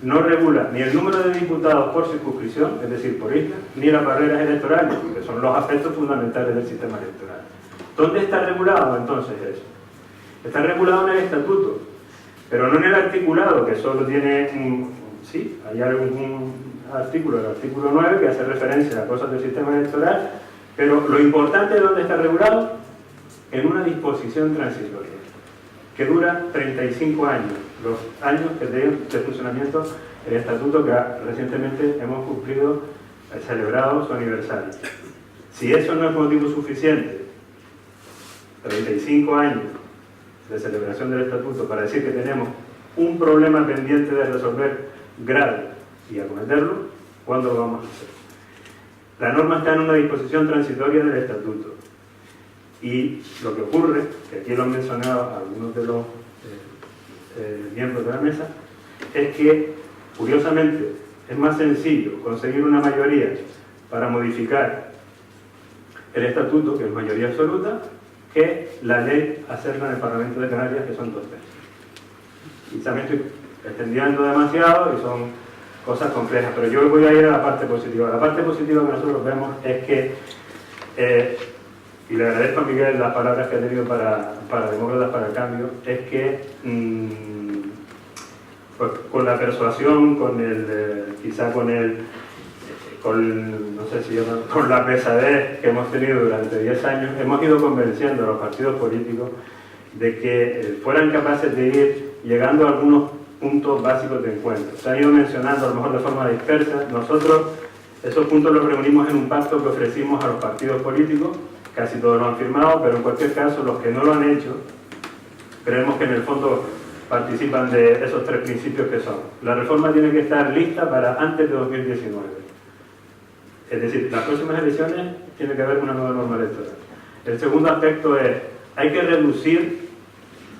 no regula ni el número de diputados por circunscripción, es decir, por isla, ni las barreras electorales, que son los aspectos fundamentales del sistema electoral. ¿Dónde está regulado entonces eso? Está regulado en el estatuto, pero no en el articulado, que solo tiene sí, hay algún artículo, el artículo 9, que hace referencia a cosas del sistema electoral, pero lo importante es dónde está regulado, en una disposición transitoria, que dura 35 años, los años que de funcionamiento el estatuto que recientemente hemos cumplido, celebrado su aniversario. Si eso no es motivo suficiente, 35 años de celebración del estatuto para decir que tenemos un problema pendiente de resolver grave y acometerlo, ¿cuándo lo vamos a hacer? La norma está en una disposición transitoria del estatuto. Y lo que ocurre, que aquí lo han mencionado algunos de los miembros de la mesa, es que, curiosamente, es más sencillo conseguir una mayoría para modificar el estatuto, que es mayoría absoluta, que la ley hacerla en el Parlamento de Canarias, que son 2/3. Quizá me estoy extendiendo demasiado y son cosas complejas, pero yo voy a ir a la parte positiva. La parte positiva que nosotros vemos es que, y le agradezco a Miguel las palabras que ha tenido para Demócratas para el Cambio, es que pues, con la persuasión, quizá con no sé si por la pesadez que hemos tenido durante 10 años, hemos ido convenciendo a los partidos políticos de que fueran capaces de ir llegando a algunos puntos básicos de encuentro. Se han ido mencionando a lo mejor de forma dispersa. Nosotros esos puntos los reunimos en un pacto que ofrecimos a los partidos políticos, casi todos lo han firmado, pero en cualquier caso los que no lo han hecho, creemos que en el fondo participan de esos 3 principios que son: la reforma tiene que estar lista para antes de 2019. Es decir, las próximas elecciones tiene que haber una nueva norma electoral. El segundo aspecto es: hay que reducir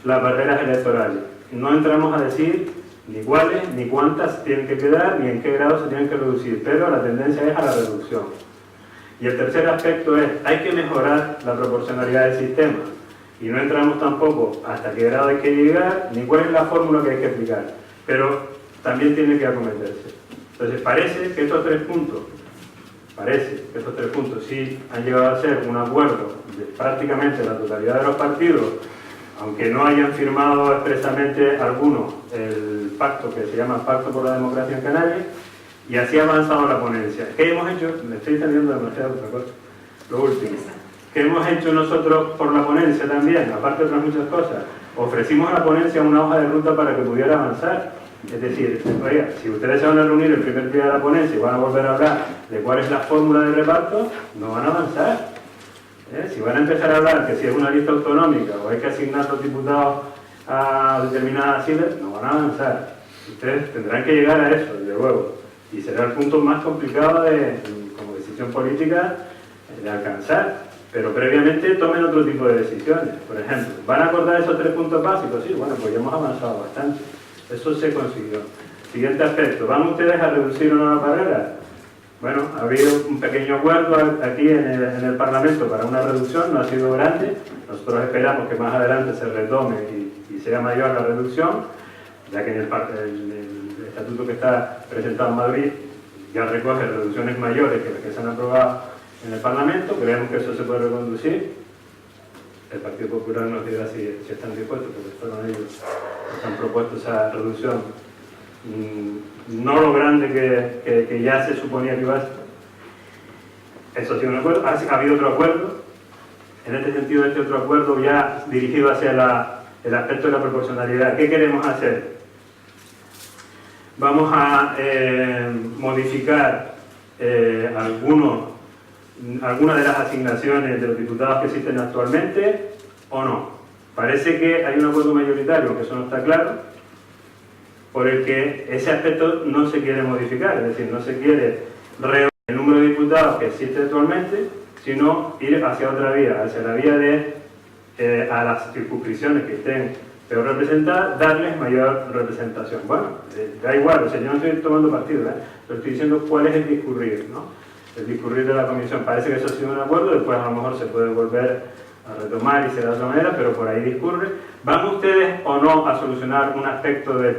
las barreras electorales. No entramos a decir ni cuáles, ni cuántas tienen que quedar, ni en qué grado se tienen que reducir, pero la tendencia es a la reducción. Y el tercer aspecto es: hay que mejorar la proporcionalidad del sistema. Y no entramos tampoco hasta qué grado hay que llegar, ni cuál es la fórmula que hay que aplicar. Pero también tiene que acometerse. Entonces parece que estos 3 puntos, sí han llegado a ser un acuerdo de prácticamente la totalidad de los partidos, aunque no hayan firmado expresamente algunos el pacto que se llama Pacto por la Democracia en Canarias, y así ha avanzado la ponencia. ¿Qué hemos hecho? Me estoy entendiendo demasiado otra cosa. Lo último. ¿Qué hemos hecho nosotros por la ponencia también? Aparte de otras muchas cosas. Ofrecimos a la ponencia una hoja de ruta para que pudiera avanzar. Es decir, oiga, si ustedes se van a reunir el primer día de la ponencia y van a volver a hablar de cuál es la fórmula de reparto, no van a avanzar. Si van a empezar a hablar que si es una lista autonómica o hay que asignar los diputados a determinadas siglas, no van a avanzar. Ustedes tendrán que llegar a eso, desde luego. Y será el punto más complicado como decisión política de alcanzar. Pero previamente tomen otro tipo de decisiones. Por ejemplo, ¿van a acordar esos 3 puntos básicos? Sí, bueno, pues ya hemos avanzado bastante. Eso se consiguió. Siguiente aspecto, ¿van ustedes a reducir una barrera? Bueno, ha habido un pequeño acuerdo aquí en el Parlamento para una reducción, no ha sido grande. Nosotros esperamos que más adelante se retome y sea mayor la reducción, ya que en el estatuto que está presentado en Madrid ya recoge reducciones mayores que las que se han aprobado en el Parlamento. Creemos que eso se puede reconducir. El Partido Popular nos dirá si están dispuestos, porque fueron ellos los que han propuesto esa reducción. No lo grande que ya se suponía que iba a ser. Eso ha sido un acuerdo. Ha habido otro acuerdo. En este sentido, este otro acuerdo ya dirigido hacia el aspecto de la proporcionalidad. ¿Qué queremos hacer? Vamos a modificar algunas de las asignaciones de los diputados que existen actualmente, o no. Parece que hay un acuerdo mayoritario, aunque eso no está claro, por el que ese aspecto no se quiere modificar, es decir, no se quiere reducir el número de diputados que existe actualmente, sino ir hacia otra vía, hacia la vía de a las circunscripciones que estén peor representadas, darles mayor representación. Bueno, da igual, o sea, yo no estoy tomando partido, pero estoy diciendo cuál es el discurrir, ¿no? El discurrir de la comisión. Parece que eso ha sido un acuerdo, después a lo mejor se puede volver a retomar y será de otra manera, pero por ahí discurre. ¿Van ustedes o no a solucionar un aspecto del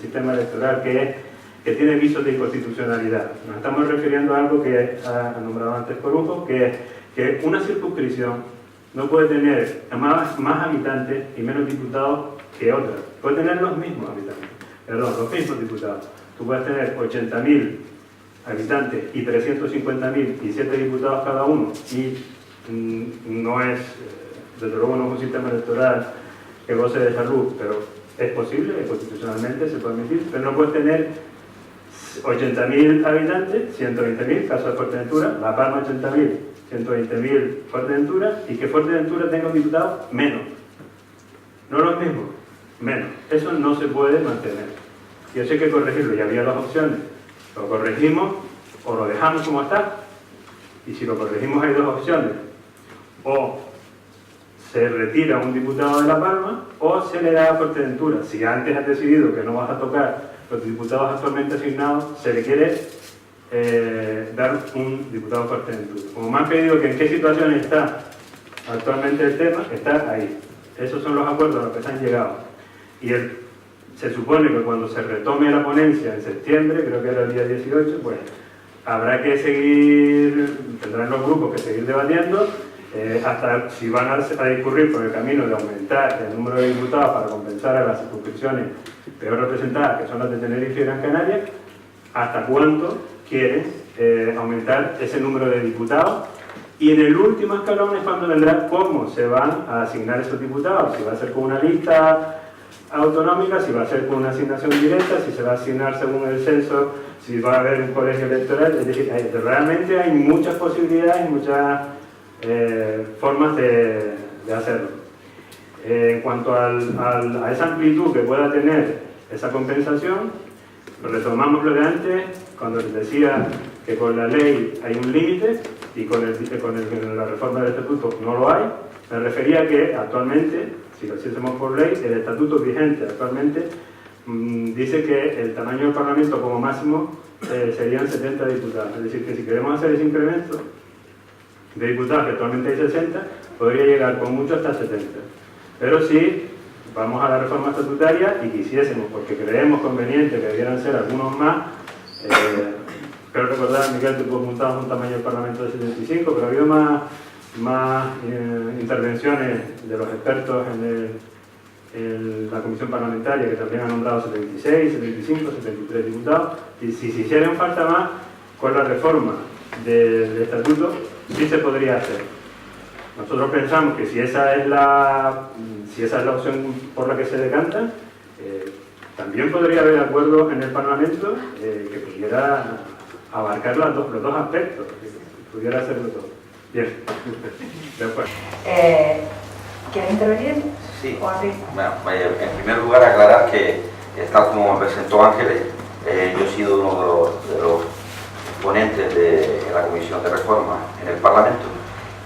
sistema electoral que tiene visos de inconstitucionalidad? Nos estamos refiriendo a algo que ha nombrado antes Corujo, que una circunscripción no puede tener más habitantes y menos diputados que otra. Puede tener los mismos habitantes, perdón, los mismos diputados. Tú puedes tener 80.000 habitantes y 350.000 y 7 diputados cada uno, y no es, desde luego no es un sistema electoral que goce de salud, pero es posible, constitucionalmente se puede admitir, pero no puedes tener 80.000 habitantes, 120.000, caso de Fuerteventura, La Palma 80.000, 120.000 Fuerteventura, y que Fuerteventura tenga un diputado menos. No los mismos, menos. Eso no se puede mantener. Y eso hay que corregirlo, y había 2 opciones. Lo corregimos o lo dejamos como está. Y si lo corregimos hay 2 opciones. O se retira un diputado de La Palma o se le da a Fuerteventura. Si antes has decidido que no vas a tocar los diputados actualmente asignados, se le quiere dar un diputado a Fuerteventura. Como me han pedido que en qué situación está actualmente el tema, está ahí. Esos son los acuerdos a los que se han llegado. Y se supone que cuando se retome la ponencia en septiembre, creo que era el día 18, pues habrá que seguir, tendrán los grupos que seguir debatiendo, hasta si van a discurrir por el camino de aumentar el número de diputados para compensar a las circunscripciones peor representadas, que son las de Tenerife y Gran Canaria, hasta cuánto quieren aumentar ese número de diputados, y en el último escalón es cuando vendrá cómo se van a asignar esos diputados, si va a ser con una lista autonómica, si va a ser con una asignación directa, si se va a asignar según el censo, si va a haber un colegio electoral. Es decir, realmente hay muchas posibilidades, muchas formas de hacerlo. En cuanto a esa amplitud que pueda tener esa compensación, retomamos lo de antes, cuando les decía que con la ley hay un límite y con la reforma del estatuto no lo hay. Me refería a que actualmente, si lo hiciésemos por ley, el estatuto vigente actualmente dice que el tamaño del Parlamento como máximo serían 70 diputados. Es decir, que si queremos hacer ese incremento de diputados, que actualmente hay 60, podría llegar con mucho hasta 70. Pero si vamos a la reforma estatutaria y quisiésemos, porque creemos conveniente que debieran ser algunos más, creo recordar, Miguel, que tú apuntabas un tamaño del Parlamento de 75, pero ha habido más intervenciones de los expertos en la comisión parlamentaria, que también han nombrado 76, 75, 73 diputados, y si se hicieran falta más, con la reforma del estatuto sí se podría hacer. Nosotros pensamos que si esa es la opción por la que se decanta, también podría haber acuerdo en el Parlamento que pudiera abarcar los dos aspectos, que pudiera hacerlo todo. Bien, de acuerdo. ¿Quieres intervenir? Sí. Bueno, en primer lugar aclarar que, tal como me presentó Ángeles, yo he sido uno de los ponentes de la Comisión de Reforma en el Parlamento,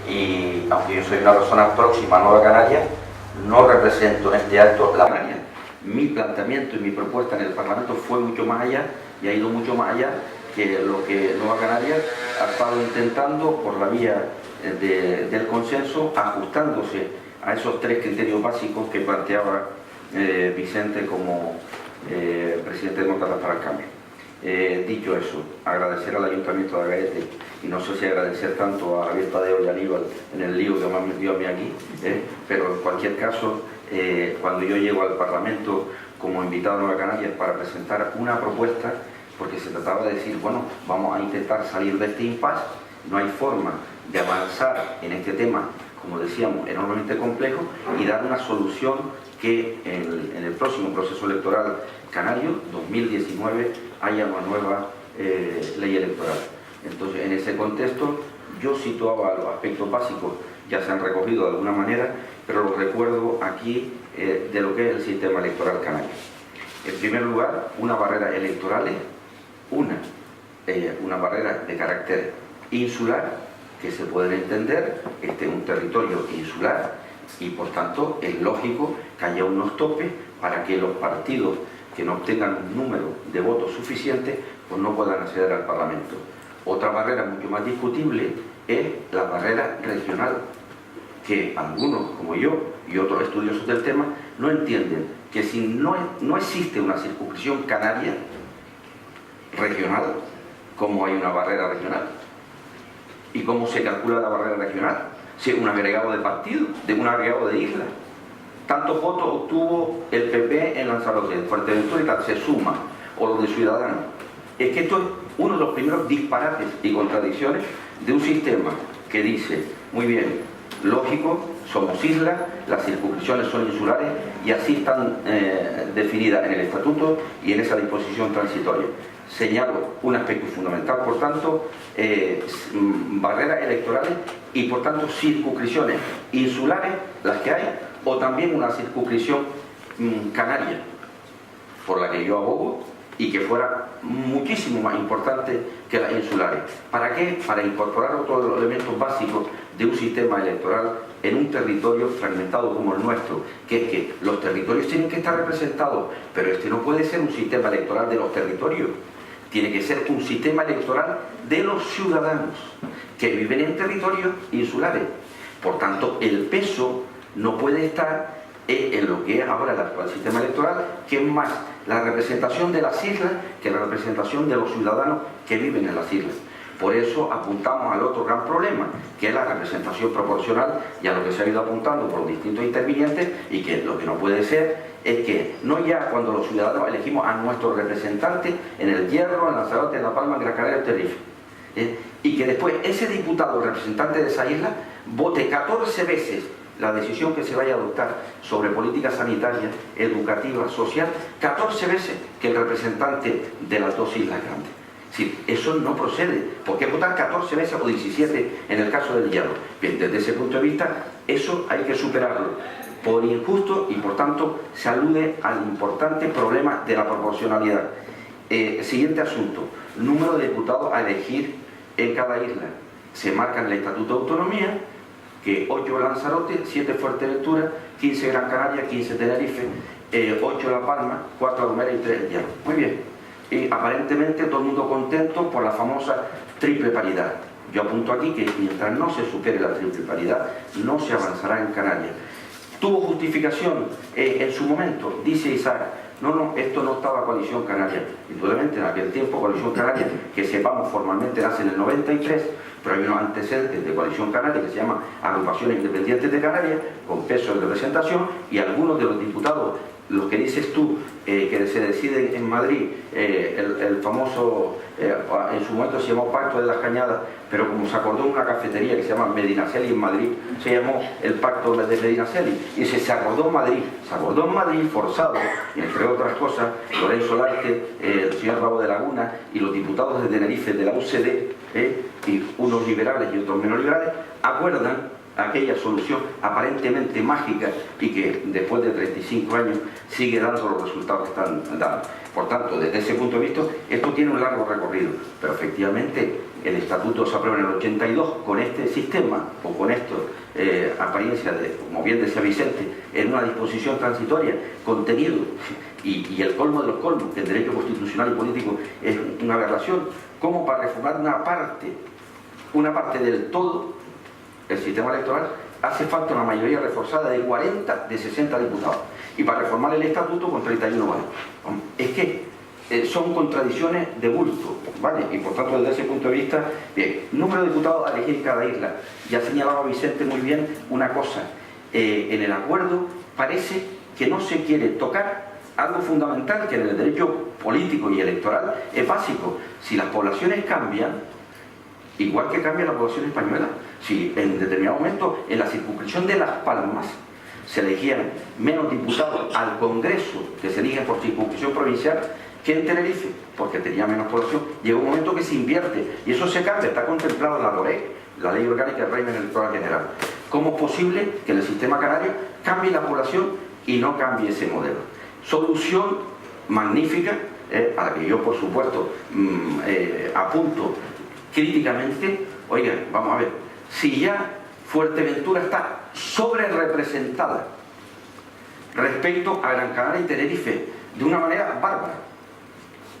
y aunque yo soy una persona próxima a Nueva Canarias, no represento en este acto la Canarias. Mi planteamiento y mi propuesta en el Parlamento fue mucho más allá, y ha ido mucho más allá que lo que Nueva Canarias ha estado intentando por la vía del consenso, ajustándose a esos tres criterios básicos que planteaba Vicente como presidente de Demócratas para el Cambio. Dicho eso, agradecer al Ayuntamiento de Agaete, y no sé si agradecer tanto a Javier Tadeo y a Aníbal en el lío que me han metido a mí aquí, pero en cualquier caso, cuando yo llego al Parlamento como invitado a Nueva Canarias para presentar una propuesta, porque se trataba de decir, bueno, vamos a intentar salir de este impasse, no hay forma de avanzar en este tema, como decíamos, enormemente complejo, y dar una solución que en el próximo proceso electoral canario, 2019, haya una nueva ley electoral. Entonces, en ese contexto, yo situaba los aspectos básicos, ya se han recogido de alguna manera, pero los recuerdo aquí de lo que es el sistema electoral canario. En primer lugar, unas barreras electorales, una barrera de carácter insular, que se pueden entender, un territorio insular, y por tanto es lógico que haya unos topes para que los partidos que no obtengan un número de votos suficiente pues no puedan acceder al Parlamento. Otra barrera mucho más discutible es la barrera regional, que algunos, como yo y otros estudiosos del tema, no entienden que si no existe una circunscripción canaria regional, ¿cómo hay una barrera regional? ¿Y cómo se calcula la barrera regional? Si es un agregado de partidos, de un agregado de islas. ¿Tantos votos obtuvo el PP en Lanzarote, en Fuerteventura y tal? Se suma, o los de Ciudadanos. Es que esto es uno de los primeros disparates y contradicciones de un sistema que dice, muy bien, lógico, somos islas, las circunscripciones son insulares y así están definidas en el estatuto y en esa disposición transitoria. Señalo un aspecto fundamental, por tanto, barreras electorales y por tanto circunscripciones insulares, las que hay, o también una circunscripción canaria, por la que yo abogo, y que fuera muchísimo más importante que las insulares. ¿Para qué? Para incorporar otro de los elementos básicos de un sistema electoral en un territorio fragmentado como el nuestro, que es que los territorios tienen que estar representados, pero este no puede ser un sistema electoral de los territorios, tiene que ser un sistema electoral de los ciudadanos que viven en territorios insulares. Por tanto, el peso no puede estar en lo que es ahora el actual sistema electoral, que es más la representación de las islas que la representación de los ciudadanos que viven en las islas. Por eso apuntamos al otro gran problema, que es la representación proporcional, y a lo que se ha ido apuntando por los distintos intervinientes, y que lo que no puede ser es que no ya cuando los ciudadanos elegimos a nuestro representante en el Hierro, en Lanzarote, en La Palma, en Gran Canaria, en Tenerife, y que después ese diputado, el representante de esa isla, vote 14 veces la decisión que se vaya a adoptar sobre política sanitaria, educativa, social, 14 veces que el representante de las dos islas grandes. Sí, eso no procede, porque votar 14 veces o 17 en el caso del Hierro. Bien, desde ese punto de vista, eso hay que superarlo por injusto y por tanto se alude al importante problema de la proporcionalidad. Siguiente asunto, número de diputados a elegir en cada isla. Se marca en el Estatuto de Autonomía que 8 Lanzarote, 7 Fuerteventura, 15 Gran Canaria, 15 Tenerife, 8 La Palma, 4 La Gomera y 3 el Hierro. Muy bien. Y aparentemente todo el mundo contento por la famosa triple paridad. Yo apunto aquí que mientras no se supere la triple paridad, no se avanzará en Canarias. Tuvo justificación en su momento, dice Isaac, no, esto no estaba Coalición Canaria. Indudablemente en aquel tiempo Coalición Canaria, que sepamos formalmente nace en el 93, pero hay unos antecedentes de Coalición Canaria que se llama Agrupaciones Independientes de Canarias, con peso de representación, y algunos de los diputados, los que dices tú, que se deciden en Madrid, el famoso, en su momento se llamó Pacto de las Cañadas, pero como se acordó en una cafetería que se llama Medinaceli en Madrid, se llamó el Pacto de Medinaceli, y se acordó en Madrid forzado, y entre otras cosas, Lorenzo Larte, el señor Rabo de Laguna, y los diputados de Tenerife de la UCD, y unos liberales y otros menos liberales, acuerdan aquella solución aparentemente mágica y que después de 35 años sigue dando los resultados que están dando. Por tanto, desde ese punto de vista, esto tiene un largo recorrido, pero efectivamente el estatuto se aprueba en el 82 con este sistema, o con esto, apariencia de, como bien decía Vicente, en una disposición transitoria, contenido, y el colmo de los colmos, que el derecho constitucional y político es una aberración, como para reformar una parte del todo, el sistema electoral, hace falta una mayoría reforzada de 40 de 60 diputados, y para reformar el estatuto con 31 votos. Es que son contradicciones de bulto, ¿vale? Y por tanto desde ese punto de vista, bien, número de diputados a elegir en cada isla. Ya señalaba Vicente muy bien una cosa, en el acuerdo parece que no se quiere tocar algo fundamental que en el derecho político y electoral es básico. Si las poblaciones cambian, igual que cambia la población española, si en determinado momento en la circunscripción de Las Palmas se elegían menos diputados al Congreso, que se eligen por circunscripción provincial, que en Tenerife, porque tenía menos población, llega un momento que se invierte, y eso se cambia, está contemplado en la LOREC, la Ley Orgánica del Régimen Electoral General. ¿Cómo es posible que en el sistema canario cambie la población y no cambie ese modelo? Solución magnífica, a la que yo por supuesto apunto críticamente. Oigan, vamos a ver, si ya Fuerteventura está sobre representada respecto a Gran Canaria y Tenerife de una manera bárbara,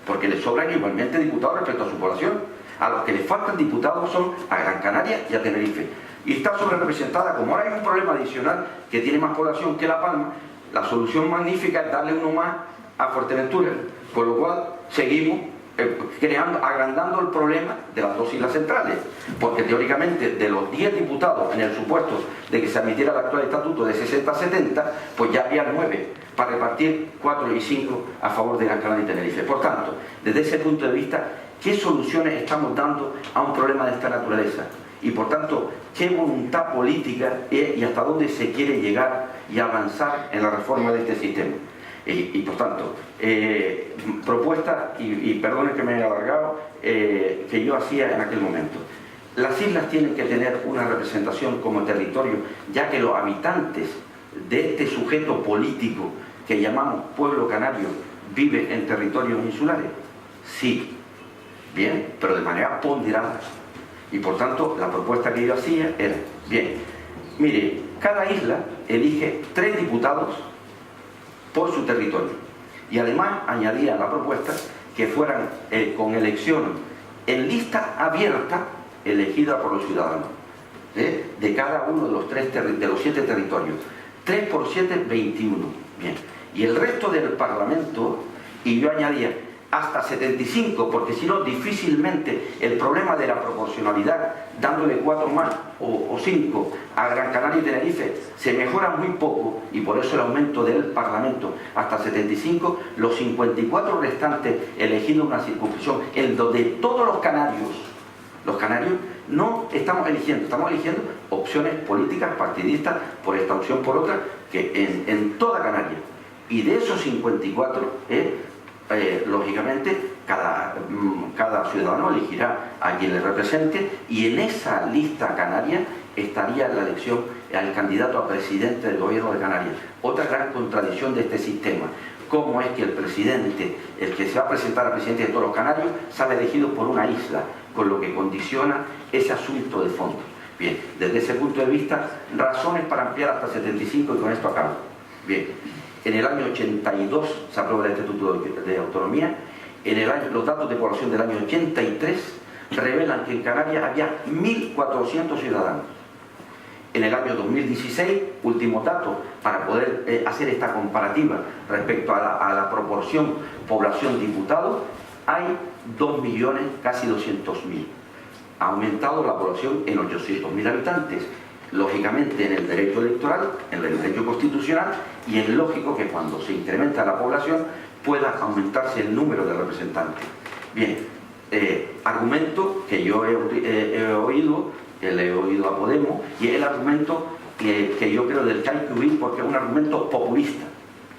porque le sobran igualmente diputados respecto a su población, a los que les faltan diputados son a Gran Canaria y a Tenerife, y está sobre representada. Como ahora hay un problema adicional que tiene más población que La Palma, la solución magnífica es darle uno más a Fuerteventura, con lo cual seguimos agrandando el problema de las dos islas centrales, porque teóricamente de los 10 diputados, en el supuesto de que se admitiera el actual estatuto de 60 a 70, pues ya había 9 para repartir 4 y 5 a favor de Gran Canaria y Tenerife. Por tanto, desde ese punto de vista, ¿qué soluciones estamos dando a un problema de esta naturaleza? Y por tanto, ¿qué voluntad política y hasta dónde se quiere llegar y avanzar en la reforma de este sistema? Y por tanto, propuesta, y perdonen que me haya alargado, que yo hacía en aquel momento. Las islas tienen que tener una representación como territorio, ya que los habitantes de este sujeto político que llamamos pueblo canario viven en territorios insulares. Sí, bien, pero de manera ponderada. Y por tanto, la propuesta que yo hacía era, bien, mire, cada isla elige 3 diputados por su territorio, y además añadía a la propuesta que fueran con elección en lista abierta elegida por los ciudadanos de cada uno de los 7 territorios. 3 por 7, 21. Bien. Y el resto del Parlamento, y yo añadía, hasta 75, porque si no, difícilmente el problema de la proporcionalidad, dándole 4 más o 5 a Gran Canaria y Tenerife, se mejora muy poco, y por eso el aumento del Parlamento hasta 75, los 54 restantes elegidos una circunscripción, en donde todos los canarios no estamos eligiendo opciones políticas, partidistas, por esta opción, por otra, que en toda Canarias. Y de esos 54, lógicamente, cada ciudadano elegirá a quien le represente, y en esa lista canaria estaría la elección al candidato a presidente del gobierno de Canarias. Otra gran contradicción de este sistema: cómo es que el presidente, el que se va a presentar a presidente de todos los canarios, sale elegido por una isla, con lo que condiciona ese asunto de fondo. Bien, desde ese punto de vista, razones para ampliar hasta 75, y con esto acabo. Bien, en el año 82 se aprueba el Estatuto de Autonomía. Los datos de población del año 83 revelan que en Canarias había 1.400 ciudadanos. En el año 2016, último dato, para poder hacer esta comparativa respecto a la proporción población-diputados, hay 2 millones, casi 200.000. Ha aumentado la población en 800.000 habitantes. Lógicamente, en el derecho electoral, en el derecho constitucional, y es lógico que cuando se incrementa la población pueda aumentarse el número de representantes. Bien, argumento que yo he oído, le he oído a Podemos, y es el argumento que yo creo del que hay que huir, porque es un argumento populista.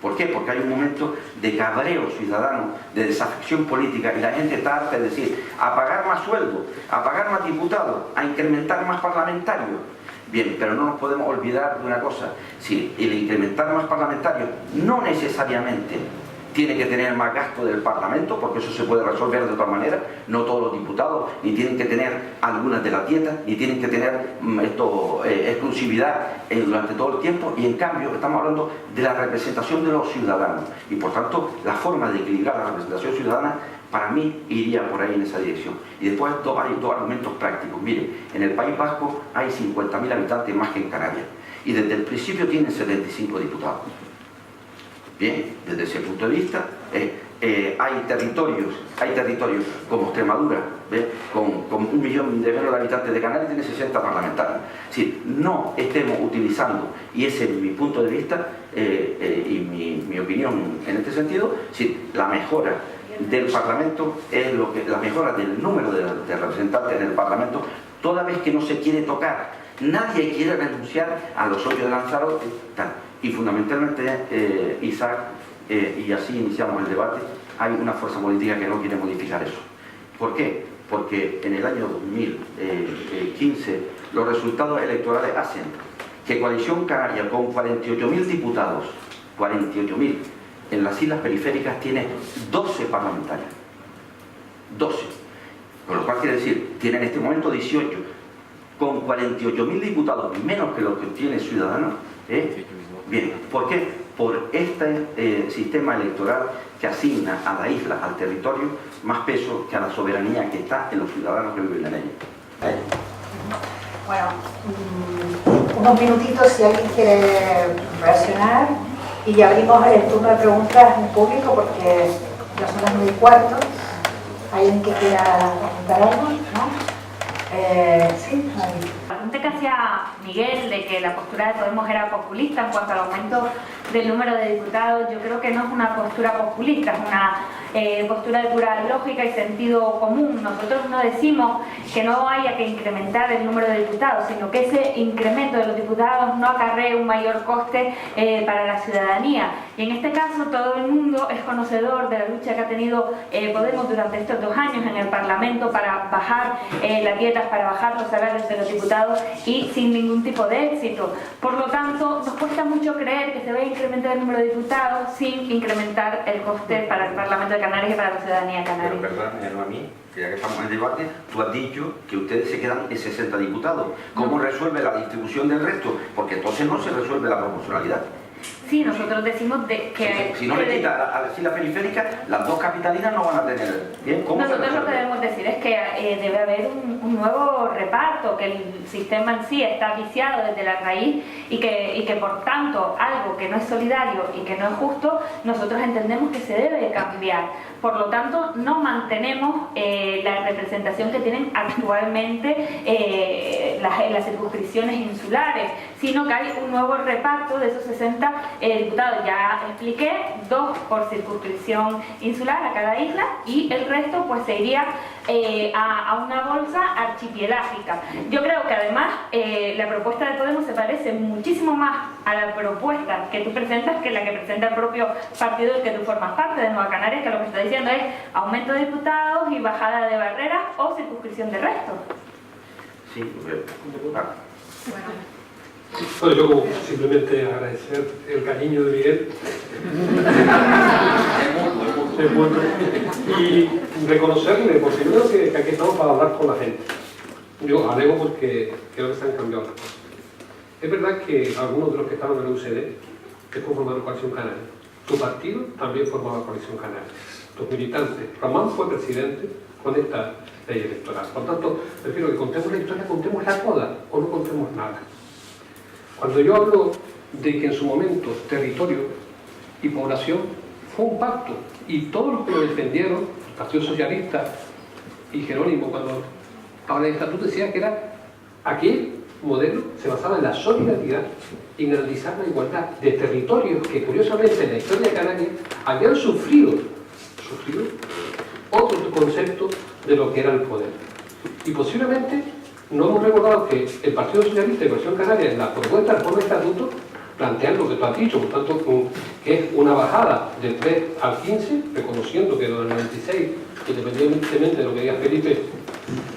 ¿Por qué? Porque hay un momento de cabreo ciudadano, de desafección política, y la gente está harta de decir: a pagar más sueldo, a pagar más diputados, a incrementar más parlamentarios. Bien, pero no nos podemos olvidar de una cosa: si el incrementar más parlamentarios no necesariamente tiene que tener más gasto del Parlamento, porque eso se puede resolver de otra manera. No todos los diputados ni tienen que tener algunas de las dietas, ni tienen que tener exclusividad durante todo el tiempo, y en cambio estamos hablando de la representación de los ciudadanos, y por tanto la forma de equilibrar la representación ciudadana para mí iría por ahí en esa dirección. Y después hay dos argumentos prácticos. Mire, en el País Vasco hay 50.000 habitantes más que en Canarias, y desde el principio tienen 75 diputados. Bien, desde ese punto de vista, hay territorios como Extremadura, con 1 millón de menos de habitantes de Canarias, tiene 60 parlamentarios. Es decir, no estemos utilizando, y ese es mi punto de vista y mi opinión en este sentido, la mejora del Parlamento es la mejora del número de representantes en el Parlamento, toda vez que no se quiere tocar. Nadie quiere renunciar a los hoyos de Lanzarote, y fundamentalmente, Isaac, y así iniciamos el debate, hay una fuerza política que no quiere modificar eso. ¿Por qué? Porque en el año 2015 los resultados electorales hacen que Coalición Canaria, con 48.000 diputados, 48.000, en las islas periféricas tiene 12 parlamentarios. 12. Con lo cual quiere decir, tiene en este momento 18. Con 48.000 diputados, menos que los que tiene Ciudadanos. Bien, ¿por qué? Por este sistema electoral que asigna a la isla, al territorio, más peso que a la soberanía que está en los ciudadanos que viven en ella. Bueno, unos minutitos si alguien quiere reaccionar, y ya abrimos el turno de preguntas en público porque ya son las 9:15. ¿Alguien que quiera preguntar algo? ¿No? Sí, La pregunta que hacía Miguel de que la postura de Podemos era populista en cuanto al aumento del número de diputados, yo creo que no es una postura populista, es una postura de pura lógica y sentido común. Nosotros no decimos que no haya que incrementar el número de diputados, sino que ese incremento de los diputados no acarree un mayor coste para la ciudadanía. Y en este caso todo el mundo es conocedor de la lucha que ha tenido Podemos durante estos 2 años en el Parlamento para bajar las dietas, para bajar los salarios de los diputados, y sin ningún tipo de éxito. Por lo tanto, nos cuesta mucho creer que se va a incrementar el número de diputados sin incrementar el coste para el Parlamento de Canarias y para la ciudadanía canaria. Pero perdón, a mí, que ya que estamos en el debate, tú has dicho que ustedes se quedan en 60 diputados. ¿Cómo resuelve la distribución del resto? Porque entonces no se resuelve la proporcionalidad. Sí, nosotros decimos que... Si no le quita así la periférica, las dos capitalinas no van a tener. ¿Bien? ¿Cómo se Nosotros lo que resuelve? debemos decir es que debe haber un nuevo reparto, que el sistema en sí está viciado desde la raíz y que por tanto algo que no es solidario y que no es justo, nosotros entendemos que se debe cambiar. Por lo tanto, no mantenemos la representación que tienen actualmente las circunscripciones insulares, sino que hay un nuevo reparto de esos 60 diputados. Ya expliqué, 2 por circunscripción insular a cada isla y el resto pues se iría a una bolsa archipelágica. Yo creo que además la propuesta de Podemos se parece muchísimo más a la propuesta que tú presentas que la que presenta el propio partido del que tú formas parte, de Nueva Canarias, que lo que está diciendo es aumento de diputados y bajada de barreras o circunscripción de resto. Sí, Bueno, yo simplemente agradecer el cariño de Miguel es mutuo, y reconocerle, porque yo creo que aquí estamos para hablar con la gente. Yo alego porque creo que se han cambiado las cosas. Es verdad que algunos de los que estaban en el UCD que conformaron Coalición Canaria, su partido también formaba Coalición Canaria, los militantes. Román fue presidente con esta ley electoral. Por tanto, prefiero que contemos la historia, contemos la toda o no contemos nada. Cuando yo hablo de que en su momento territorio y población fue un pacto y todos los que lo defendieron, el Partido Socialista y Jerónimo cuando habla de estatuto, decía que era aquel modelo se basaba en la solidaridad y en garantizar la igualdad de territorios que curiosamente en la historia de Canarias habían sufrido otro concepto de lo que era el poder. Y posiblemente no hemos recordado que el Partido Socialista y Coalición Canaria en la propuesta de reforma de estatuto plantean lo que tú has dicho, por tanto, que es una bajada del 3 al 15, reconociendo que lo del 96, independientemente de lo que diga Felipe,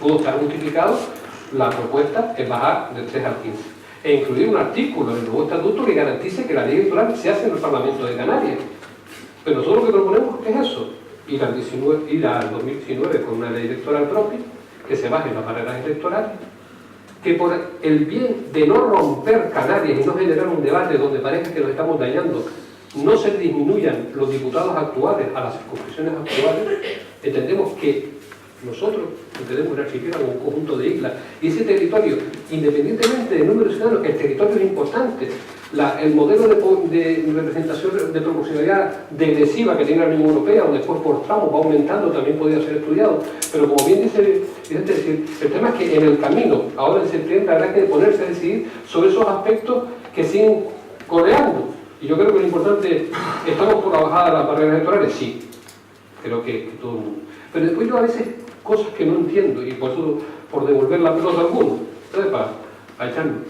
pudo estar multiplicado. La propuesta es bajar del 3 al 15 e incluir un artículo en el nuevo estatuto que garantice que la ley electoral se hace en el Parlamento de Canarias. Pero nosotros lo que proponemos es eso, ir al 2019 con una ley electoral propia, que se bajen las barreras electorales, que por el bien de no romper Canarias y no generar un debate donde parezca que nos estamos dañando, no se disminuyan los diputados actuales a las circunscripciones actuales. Entendemos que nosotros entendemos un archipiélago, un conjunto de islas, y ese territorio, independientemente del número de ciudadanos, que el territorio es importante, el modelo de representación de proporcionalidad degresiva que tiene la Unión Europea, donde después por tramos va aumentando, también podría ser estudiado. Pero como bien dice, el tema es que en el camino, ahora en septiembre, habrá que ponerse a decidir sobre esos aspectos que siguen coleando. Y yo creo que lo importante, ¿estamos por la bajada de las barreras electorales? Sí, creo que todo el mundo. Pero después yo a veces cosas que no entiendo, y por eso, por devolver la pelota a algunos, ¿sabes? Para echarnos,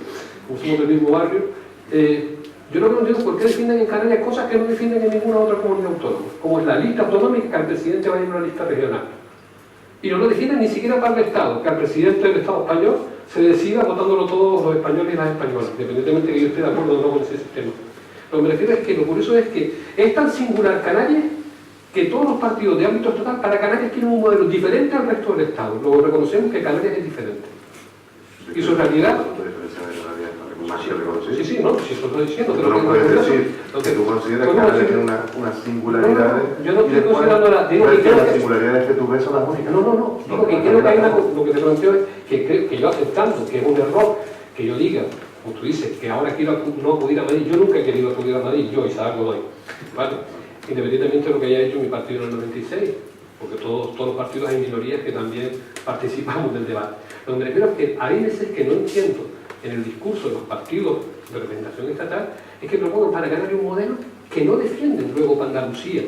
como somos del mismo barrio, yo no entiendo por qué defienden en Canarias cosas que no defienden en ninguna otra comunidad autónoma, como es la lista autonómica, que al presidente vaya en una lista regional. Y no lo defienden ni siquiera para el Estado, que al presidente del Estado español se decida votándolo todos los españoles y las españolas, independientemente de que yo esté de acuerdo o no con ese sistema. Lo que me refiero es que lo curioso es que es tan singular Canarias que todos los partidos de ámbito estatal para Canarias tienen un modelo diferente al resto del Estado. Luego reconocemos que Canarias es diferente. Y su realidad... Sí, sí, no, si eso estoy diciendo. Tú no puedes decir que tú consideras que Canarias tiene unas singularidades. Yo no estoy considerando la... Digo que las singularidades que tú ves son las únicas. No. Digo que creo que hay una... Lo que te planteo es que creo que yo aceptando que es un error que yo diga, como tú dices, que ahora quiero no acudir a Madrid. Yo nunca he querido acudir a Madrid, yo, Isaac Godoy, ¿vale? Independientemente de lo que haya hecho mi partido en el 96, porque todos los partidos hay minorías que también participamos del debate. Lo que me refiero es que hay veces que no entiendo en el discurso de los partidos de representación estatal, es que propongan para Canarias un modelo que no defienden luego para Andalucía,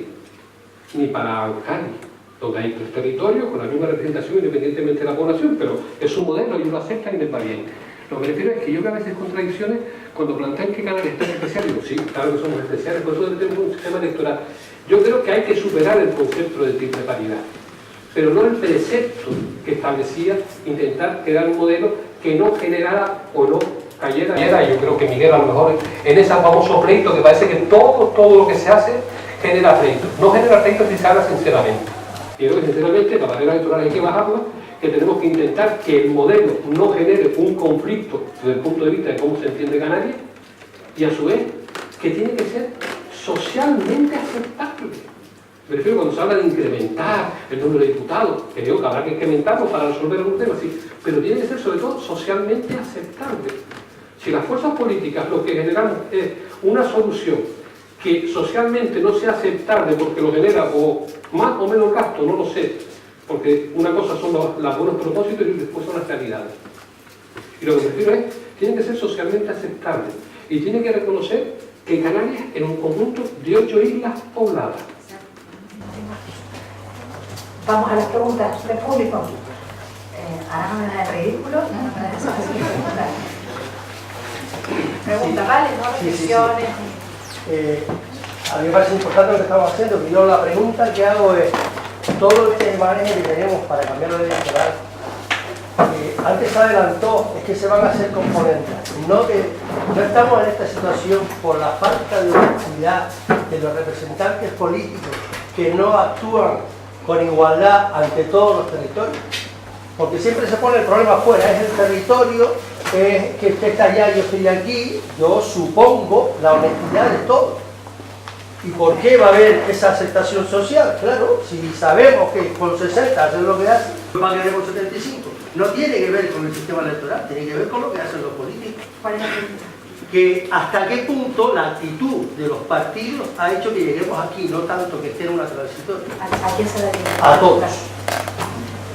ni para Cádiz, donde hay tres territorios con la misma representación independientemente de la población, pero es un modelo, ellos lo aceptan y les va bien. Lo que me refiero es que yo veo a veces contradicciones cuando plantean que Canarias está especial, digo, sí, claro que somos especiales, por eso tenemos un sistema electoral. Yo creo que hay que superar el concepto de triple paridad, pero no el precepto que establecía intentar crear un modelo que no generara o no cayera. Yo creo que Miguel a lo mejor en ese famoso pleito que parece que todo lo que se hace genera pleito. No genera pleito si se habla sinceramente. Y creo que sinceramente la barrera electoral hay que bajarla, que tenemos que intentar que el modelo no genere un conflicto desde el punto de vista de cómo se entiende Canarias y a su vez que tiene que ser socialmente aceptable. Me refiero cuando se habla de incrementar el número de diputados, que digo que habrá que incrementarlo para resolver algún tema, sí, pero tiene que ser sobre todo socialmente aceptable. Si las fuerzas políticas lo que generamos es una solución que socialmente no sea aceptable porque lo genera o más o menos gasto, no lo sé, porque una cosa son los buenos propósitos y después son las realidades. Y lo que me refiero es, tiene que ser socialmente aceptable y tiene que reconocer que Canarias es un conjunto de 8 islas pobladas. Vamos a las preguntas del público. Ahora no me da el ridículo, no me da esa pregunta. Pregunta, ¿vale? ¿No? Reflexiones. A mí me parece importante lo que estamos haciendo, que yo la pregunta que hago es, todo este manejo que tenemos para cambiarlo de electoral, antes se adelantó, es que se van a hacer componentes. No estamos en esta situación por la falta de honestidad de los representantes políticos que no actúan con igualdad ante todos los territorios. Porque siempre se pone el problema afuera, es el territorio, es que usted está allá, yo estoy aquí, yo supongo la honestidad de todos. ¿Y por qué va a haber esa aceptación social? Claro, si sabemos que con 60 hacen lo que hacen, van a querer con 75. No tiene que ver con el sistema electoral, tiene que ver con lo que hacen los políticos. ¿Cuál es la pregunta? Que hasta qué punto la actitud de los partidos ha hecho que lleguemos aquí, no tanto que esté en una transitoria. ¿A quién se la dirige? A todos.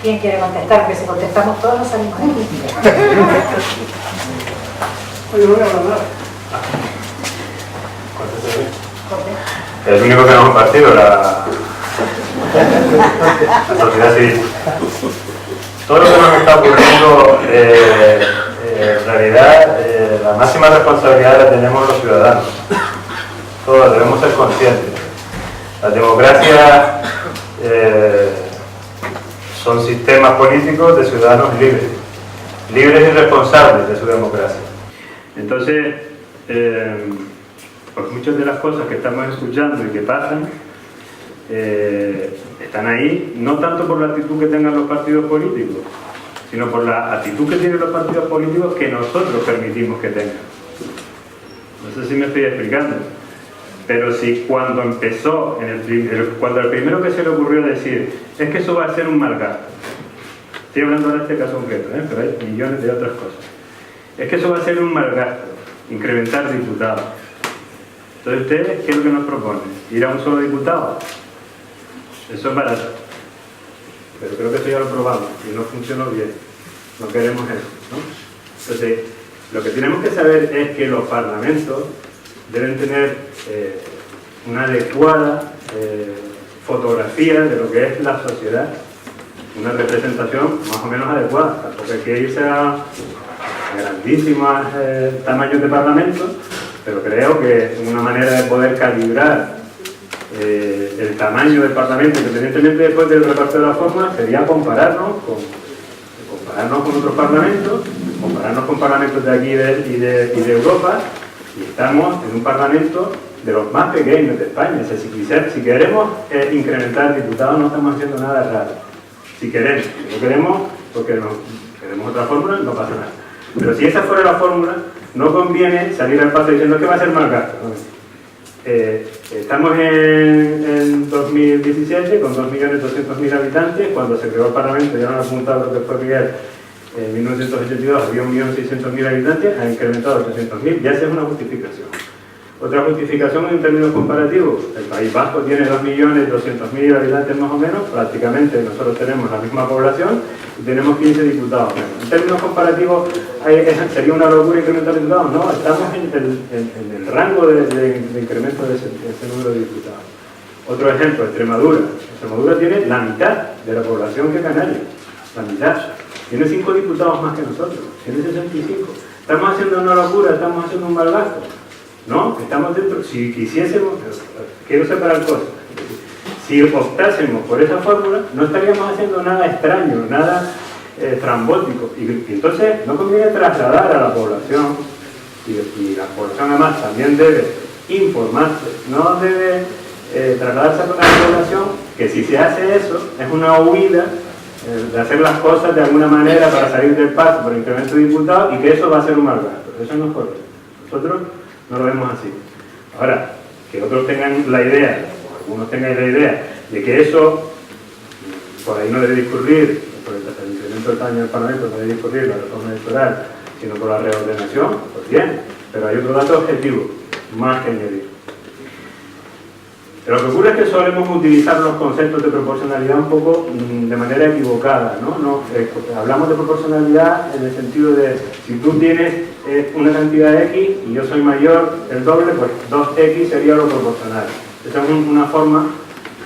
¿Quién quiere contestar? Porque si contestamos todos nos salimos de aquí. Oye, no voy a hablar nada. El único que no ha compartido la sociedad civil. Todo lo que nos está ocurriendo, en realidad, la máxima responsabilidad la tenemos los ciudadanos. Todos debemos ser conscientes. La democracia son sistemas políticos de ciudadanos libres y responsables de su democracia. Entonces, pues muchas de las cosas que estamos escuchando y que pasan están ahí, no tanto por la actitud que tengan los partidos políticos, sino por la actitud que tienen los partidos políticos que nosotros permitimos que tengan. No sé si me estoy explicando, pero si cuando empezó, cuando el primero que se le ocurrió decir es que eso va a ser un mal gasto, estoy hablando de este caso concreto, pero hay millones de otras cosas, es que eso va a ser un mal gasto, incrementar diputados. Entonces ustedes, ¿qué es lo que nos proponen? ¿Ir a un solo diputado? Eso es barato, pero creo que eso ya lo probamos y no funcionó bien, no queremos eso, ¿no? Entonces, lo que tenemos que saber es que los parlamentos deben tener una adecuada fotografía de lo que es la sociedad, una representación más o menos adecuada, tampoco hay que irse a grandísimos tamaños de parlamentos, pero creo que una manera de poder calibrar el tamaño del Parlamento, independientemente después del reparto de la fórmula, sería compararnos con otros parlamentos, compararnos con parlamentos de aquí y de Europa, y estamos en un parlamento de los más pequeños de España. O sea, si queremos incrementar diputados, no estamos haciendo nada raro. Si no queremos, porque no queremos otra fórmula, no pasa nada. Pero si esa fuera la fórmula, no conviene salir al paso diciendo que va a ser más gasto. Estamos en 2017 con 2.200.000 habitantes. Cuando se creó el Parlamento, ya no he apuntado lo que fue Miguel, en 1982 había 1.600.000 habitantes, ha incrementado a 800.000, ya esa es una justificación. Otra justificación en términos comparativos, el País Vasco tiene 2.200.000 habitantes más o menos, prácticamente nosotros tenemos la misma población y tenemos 15 diputados menos. En términos comparativos, ¿sería una locura incrementar diputados? No, estamos en el rango de incremento de ese número de diputados. Otro ejemplo, Extremadura. Extremadura tiene la mitad de la población que Canarias, la mitad. Tiene 5 diputados más que nosotros, tiene 65. ¿Estamos haciendo una locura? ¿Estamos haciendo un mal gasto? No, estamos dentro. Si quisiésemos, quiero separar cosas. Si optásemos por esa fórmula, no estaríamos haciendo nada extraño, nada trambótico. Y entonces no conviene trasladar a la población, y la población además también debe informarse, no debe trasladarse a la población, que si se hace eso, es una huida de hacer las cosas de alguna manera para salir del paso por incremento de diputados y que eso va a ser un mal gasto. Eso no es correcto. Nosotros no lo vemos así. Ahora, que otros tengan la idea, o algunos tengan la idea, de que eso por ahí no debe discurrir, por el incremento del tamaño del Parlamento no debe discurrir la reforma electoral, sino por la reordenación, pues bien, pero hay otro dato objetivo, más que añadir. Lo que ocurre es que solemos utilizar los conceptos de proporcionalidad un poco de manera equivocada, ¿no? Hablamos de proporcionalidad en el sentido de, si tú tienes una cantidad de X y yo soy mayor, el doble, pues 2X sería lo proporcional. Esa es una forma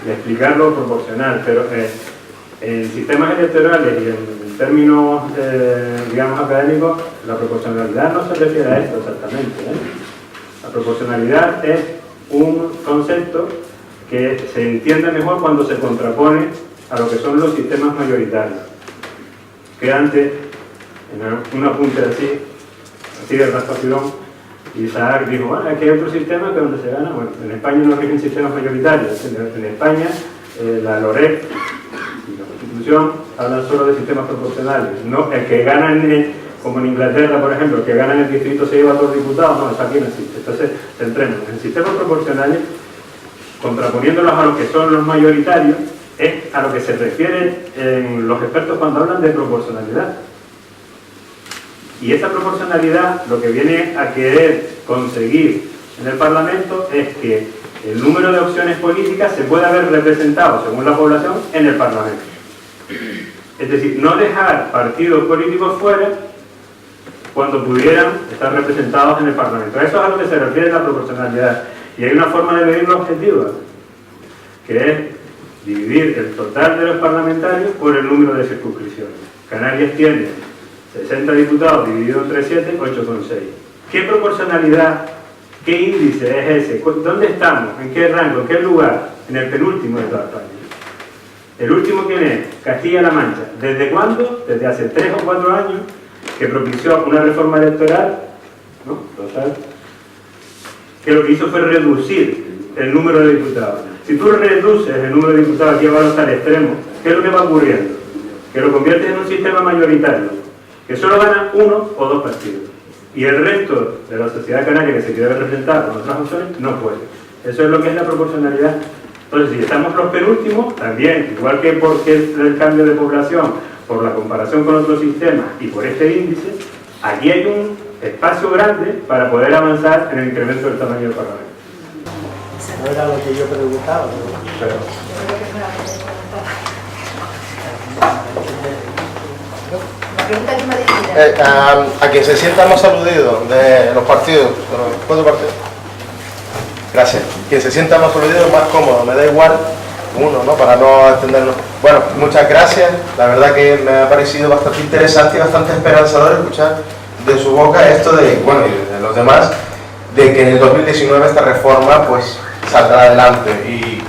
de explicar lo proporcional, pero en sistemas electorales y en términos, digamos, académicos, la proporcionalidad no se refiere a esto exactamente, ¿eh? La proporcionalidad es un concepto que se entiende mejor cuando se contrapone a lo que son los sistemas mayoritarios. Que antes, en un apunte así de raspapilón, Isaac dijo, bueno, aquí hay otro sistema que donde se gana, bueno, en España no rigen sistemas mayoritarios, en España la LOREC y la Constitución hablan solo de sistemas proporcionales, no el que gana como en Inglaterra, por ejemplo, el que gana en el distrito se lleva a 2 diputados, no, eso aquí no existe. Entonces, centremos, en sistemas proporcionales, contraponiéndolos a lo que son los mayoritarios, es a lo que se refiere en los expertos cuando hablan de proporcionalidad. Y esa proporcionalidad lo que viene a querer conseguir en el Parlamento es que el número de opciones políticas se pueda ver representado, según la población, en el Parlamento. Es decir, no dejar partidos políticos fuera cuando pudieran estar representados en el Parlamento. Eso es a lo que se refiere la proporcionalidad. Y hay una forma de medirlo objetiva, que es dividir el total de los parlamentarios por el número de circunscripciones. Canarias tiene 60 diputados dividido entre 7, 8,6. ¿Qué proporcionalidad, qué índice es ese? ¿Dónde estamos? ¿En qué rango? ¿En qué lugar? En el penúltimo de toda España. ¿El último quién es? Castilla-La Mancha. ¿Desde cuándo? Desde hace 3 o 4 años, que propició una reforma electoral, ¿no? Total, que lo que hizo fue reducir el número de diputados. Si tú reduces el número de diputados y llevarlos al extremo, ¿qué es lo que va ocurriendo? Que lo conviertes en un sistema mayoritario, que solo ganan 1 o 2 partidos. Y el resto de la sociedad canaria que se quiere representar con otras opciones, no puede. Eso es lo que es la proporcionalidad. Entonces, si estamos los penúltimos, también, igual que porque el cambio de población, por la comparación con otros sistemas y por este índice, aquí hay un espacio grande para poder avanzar en el incremento del tamaño del Parlamento. No era lo que yo preguntaba, pero... A quien se sienta más aludido de los partidos, ¿puedo partir? Gracias. Quien se sienta más aludido, más cómodo, me da igual uno, ¿no? Para no extendernos. Bueno, muchas gracias. La verdad que me ha parecido bastante interesante y bastante esperanzador escuchar de su boca esto de, bueno, y de los demás, de que en el 2019 esta reforma pues saldrá adelante y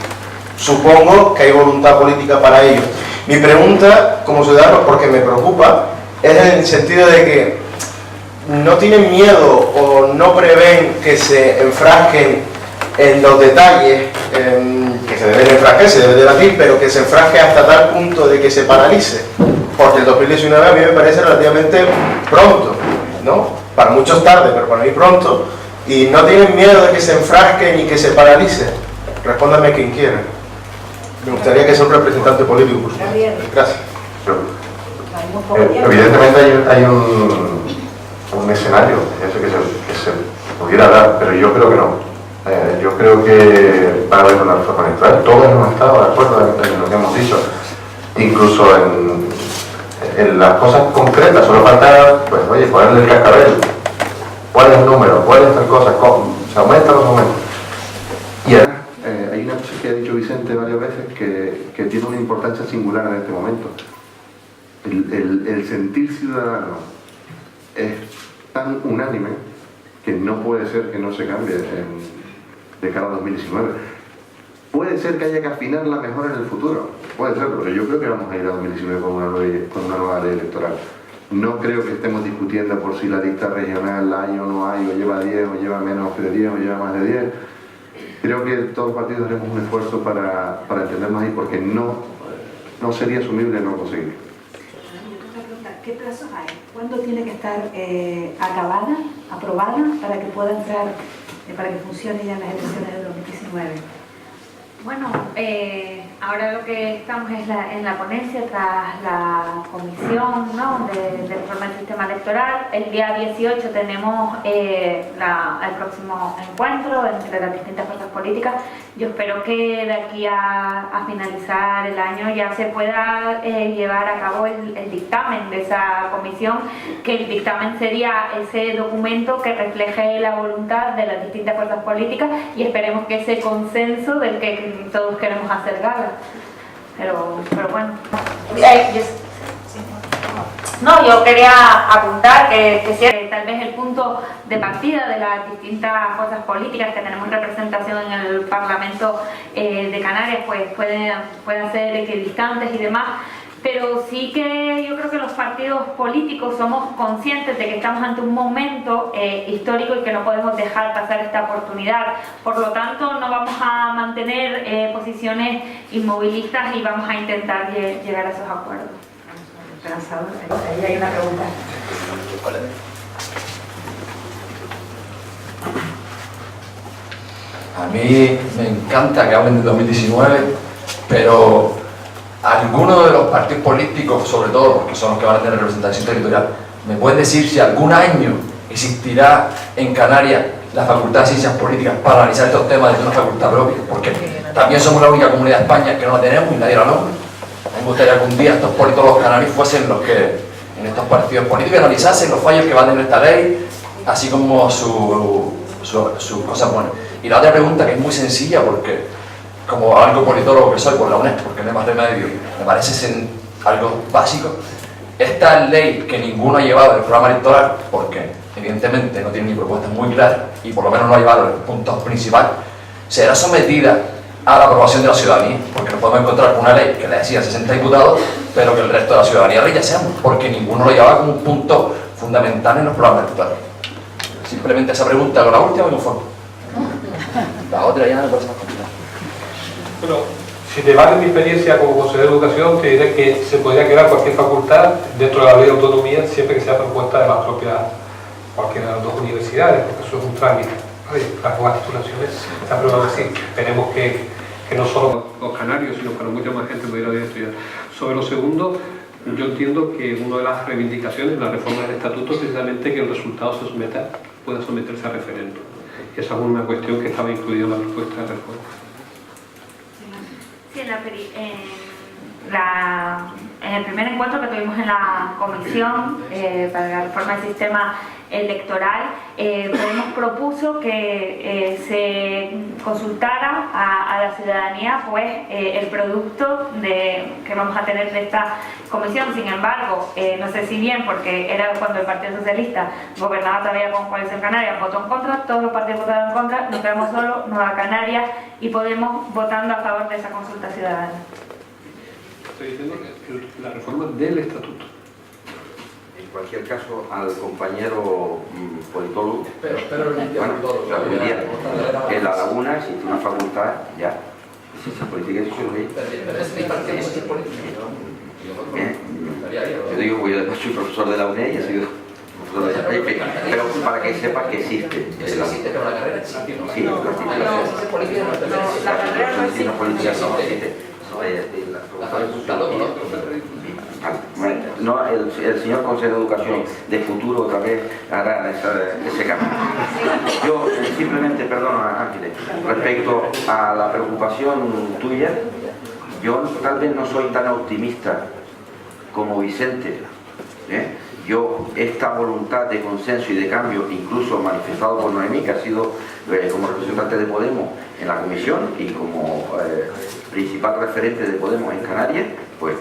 supongo que hay voluntad política para ello. Mi pregunta como ciudadano, porque me preocupa, es en el sentido de que no tienen miedo o no prevén que se enfrasquen en los detalles, que se deben enfrascar, se debe debatir, pero que se enfrasque hasta tal punto de que se paralice, porque el 2019 a mí me parece relativamente pronto, ¿no? Para muchos tarde, pero para mí pronto, y no tienen miedo de que se enfrasquen y que se paralice. Respóndame quien quiera. Me gustaría que sea un representante político, por supuesto. Gracias. Evidentemente hay un escenario que se pudiera dar, pero yo creo que no. Yo creo que va a haber una reforma electoral. Todos hemos estado de acuerdo en lo que hemos dicho, incluso en las cosas concretas. Solo falta, pues, oye, ponerle el cascabel. ¿Cuál es el número? ¿Cuál es tal cosa? ¿Cómo? ¿Se aumenta o no se aumenta? Y hay una cosa que ha dicho Vicente varias veces que tiene una importancia singular en este momento. El sentir ciudadano es tan unánime que no puede ser que no se cambie de cara a 2019. Puede ser que haya que afinar la mejora en el futuro, puede ser, pero yo creo que vamos a ir a 2019 con una nueva ley electoral. No creo que estemos discutiendo por si la lista regional hay o no hay, o lleva 10, o lleva menos de 10, o lleva más de 10. Creo que todos los partidos haremos un esfuerzo para entendernos ahí, porque no sería asumible no conseguirlo. ¿Qué plazos hay? ¿Cuándo tiene que estar acabada, aprobada, para que pueda entrar para que funcione ya en las elecciones de 2019? Bueno, ahora lo que estamos es en la ponencia tras la comisión, ¿no?, de reforma del sistema electoral. El día 18 tenemos el próximo encuentro entre las distintas fuerzas políticas. Yo espero que de aquí a finalizar el año ya se pueda llevar a cabo el dictamen de esa comisión, que el dictamen sería ese documento que refleje la voluntad de las distintas fuerzas políticas, y esperemos que ese consenso del que todos queremos hacer gala. Pero bueno. No, yo quería apuntar que tal vez el punto de partida de las distintas fuerzas políticas que tenemos representación en el Parlamento de Canarias pues pueden ser equidistantes y demás, pero sí que yo creo que los partidos políticos somos conscientes de que estamos ante un momento histórico y que no podemos dejar pasar esta oportunidad. Por lo tanto, no vamos a mantener posiciones inmovilistas y vamos a intentar llegar a esos acuerdos. Ahí hay una pregunta. A mí me encanta que hablen de 2019, pero algunos de los partidos políticos, sobre todo porque son los que van a tener representación territorial, ¿me pueden decir si algún año existirá en Canarias la Facultad de Ciencias Políticas para analizar estos temas desde una facultad propia? Porque también somos la única comunidad de España que no la tenemos y nadie la nombra. A mí me gustaría que algún día estos politólogos canarios fuesen los que en estos partidos políticos analizasen los fallos que van en esta ley, así como sus cosas buenas. Y la otra pregunta, que es muy sencilla, porque como algo politólogo que soy por la UNED, porque no hay más remedio, me parece algo básico. Esta ley que ninguno ha llevado del programa electoral, porque evidentemente no tiene ni propuestas muy claras y por lo menos no ha llevado el punto principal, será sometida a la aprobación de la ciudadanía, porque nos podemos encontrar con una ley que le decía 60 diputados, pero que el resto de la ciudadanía rechazamos, porque ninguno lo llevaba como un punto fundamental en los programas electorales. Simplemente esa pregunta, con la última me conformo. La otra ya me parece más complicada. Bueno, si te vale mi experiencia como consejero de educación, te diré que se podría crear cualquier facultad dentro de la ley de autonomía, siempre que sea propuesta de las propias, cualquiera de las dos universidades, porque eso es un trámite. Las nuevas titulaciones se aprueban así. Esperemos que no solo los canarios, sino para mucha más gente pudiera estudiar. Sobre lo segundo, yo entiendo que una de las reivindicaciones de la reforma del estatuto es precisamente que el resultado pueda someterse a referéndum. Y esa es una cuestión que estaba incluida en la propuesta de reforma. Sí, en el primer encuentro que tuvimos en la comisión para la reforma del sistema electoral, Podemos propuso que se consultara a la ciudadanía pues el producto que vamos a tener de esta comisión. Sin embargo, no sé si bien, porque era cuando el Partido Socialista gobernaba todavía con Coalición Canaria, votó en contra, todos los partidos votaron en contra, nos quedamos solo Nueva Canarias y Podemos votando a favor de esa consulta ciudadana. Estoy diciendo que la reforma del estatuto. En cualquier caso, al compañero politólogo, en La Laguna existe una facultad, ya, ciencias políticas y sociología. Yo digo, porque yo soy profesor de la UNED y he sido profesor de la UNED, pero para que sepas que existe. Existe, pero la carrera existe. Sí, la carrera no existe. No, el señor consejero de Educación de futuro otra vez hará ese cambio. Yo simplemente, perdona Ángeles, respecto a la preocupación tuya, yo tal vez no soy tan optimista como Vicente. Yo, esta voluntad de consenso y de cambio, incluso manifestado por Noemí, que ha sido como representante de Podemos en la comisión y como principal referente de Podemos en Canarias, pues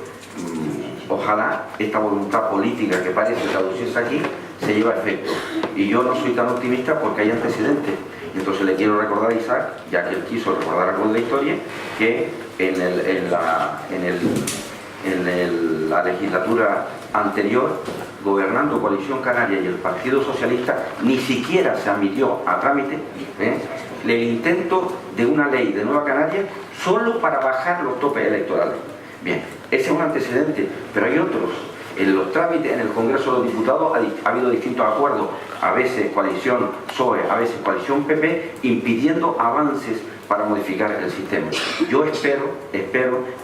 ojalá esta voluntad política que parece traducirse aquí se lleve a efecto. Y yo no soy tan optimista porque hay antecedentes. Entonces le quiero recordar a Isaac, ya que él quiso recordar algo de la historia, que en la legislatura anterior, gobernando Coalición Canaria y el Partido Socialista, ni siquiera se admitió a trámite el intento de una ley de Nueva Canarias solo para bajar los topes electorales. Bien, ese es un antecedente, pero hay otros. En los trámites en el Congreso de los Diputados ha habido distintos acuerdos, a veces coalición PSOE, a veces coalición PP, impidiendo avances para modificar el sistema. Yo espero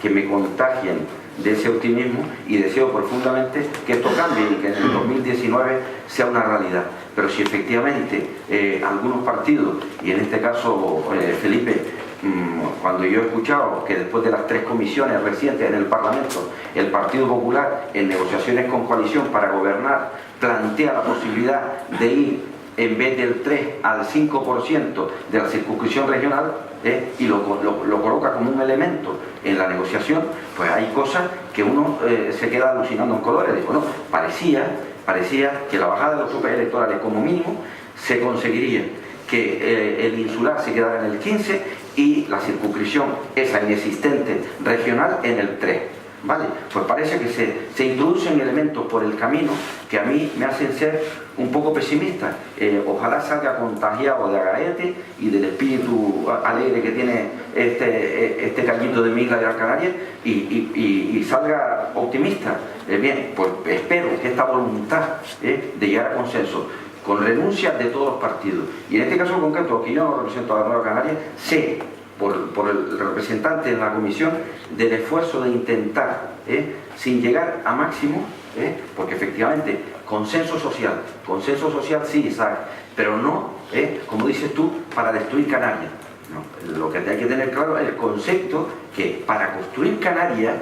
que me contagien de ese optimismo y deseo profundamente que esto cambie y que en el 2019 sea una realidad. Pero si efectivamente algunos partidos, y en este caso Felipe, cuando yo he escuchado que después de las 3 comisiones recientes en el Parlamento, el Partido Popular en negociaciones con coalición para gobernar plantea la posibilidad de ir en vez del 3 al 5% de la circunscripción regional, y lo coloca como un elemento en la negociación, pues hay cosas que uno se queda alucinando en colores. Digo, no, parecía que la bajada de los topes electorales como mínimo se conseguiría que el insular se quedara en el 15 y la circunscripción, esa inexistente regional, en el 3. ¿Vale? Pues parece que se introducen elementos por el camino que a mí me hacen ser un poco pesimista. Ojalá salga contagiado de Agaete y del espíritu alegre que tiene este cañito de mi isla de Gran Canaria y salga optimista. Bien, pues espero que esta voluntad de llegar a consenso, con renuncias de todos los partidos, y en este caso concreto, que yo no represento a la Nueva Canaria, sé por el representante en la comisión del esfuerzo de intentar, sin llegar a máximo, porque efectivamente consenso social sí, Isaac, pero no, como dices tú, para destruir Canarias. No, lo que hay que tener claro es el concepto que para construir Canarias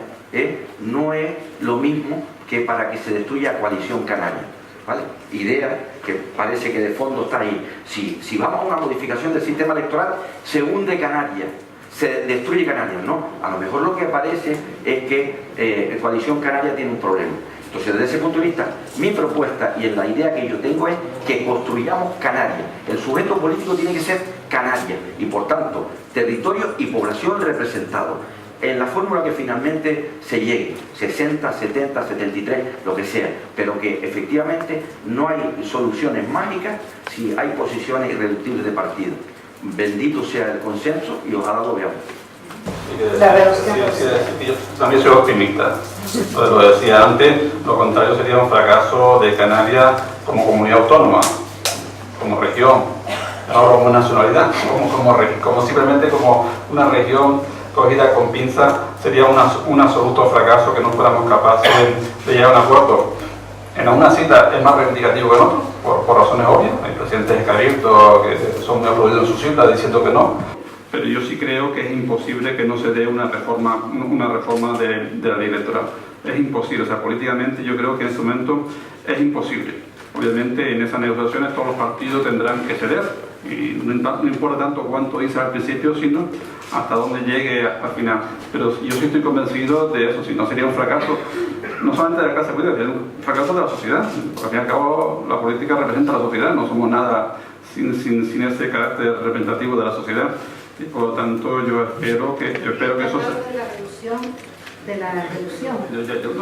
no es lo mismo que para que se destruya Coalición Canaria. ¿Vale? Idea que parece que de fondo está ahí. Si vamos a una modificación del sistema electoral, se hunde Canarias, se destruye Canarias, ¿no? A lo mejor lo que parece es que Coalición Canaria tiene un problema. Entonces, desde ese punto de vista, mi propuesta y en la idea que yo tengo es que construyamos Canarias. El sujeto político tiene que ser Canarias y, por tanto, territorio y población representados. En la fórmula que finalmente se llegue, 60, 70, 73, lo que sea, pero que efectivamente no hay soluciones mágicas si hay posiciones irreductibles de partido. Bendito sea el consenso y ojalá lo veamos. Yo también soy optimista. Lo decía antes, lo contrario sería un fracaso de Canarias como comunidad autónoma, como región, no como nacionalidad, como simplemente como una región cogida con pinza. Sería un absoluto fracaso que no fuéramos capaces de llegar a un acuerdo. En una cita es más reivindicativo que en otro, por razones obvias. Hay presidentes de Cabildo que son muy aplaudidos en su cita diciendo que no. Pero yo sí creo que es imposible que no se dé una reforma de la ley electoral. Es imposible, o sea, políticamente yo creo que en este momento es imposible. Obviamente en esas negociaciones todos los partidos tendrán que ceder, y no importa tanto cuánto dice al principio, sino hasta dónde llegue al final. Pero yo sí estoy convencido de eso, si no sería un fracaso, no solamente de la clase política, sería un fracaso de la sociedad, porque al fin y al cabo la política representa a la sociedad, no somos nada sin ese carácter representativo de la sociedad. Y por lo tanto yo espero que eso de la reducción.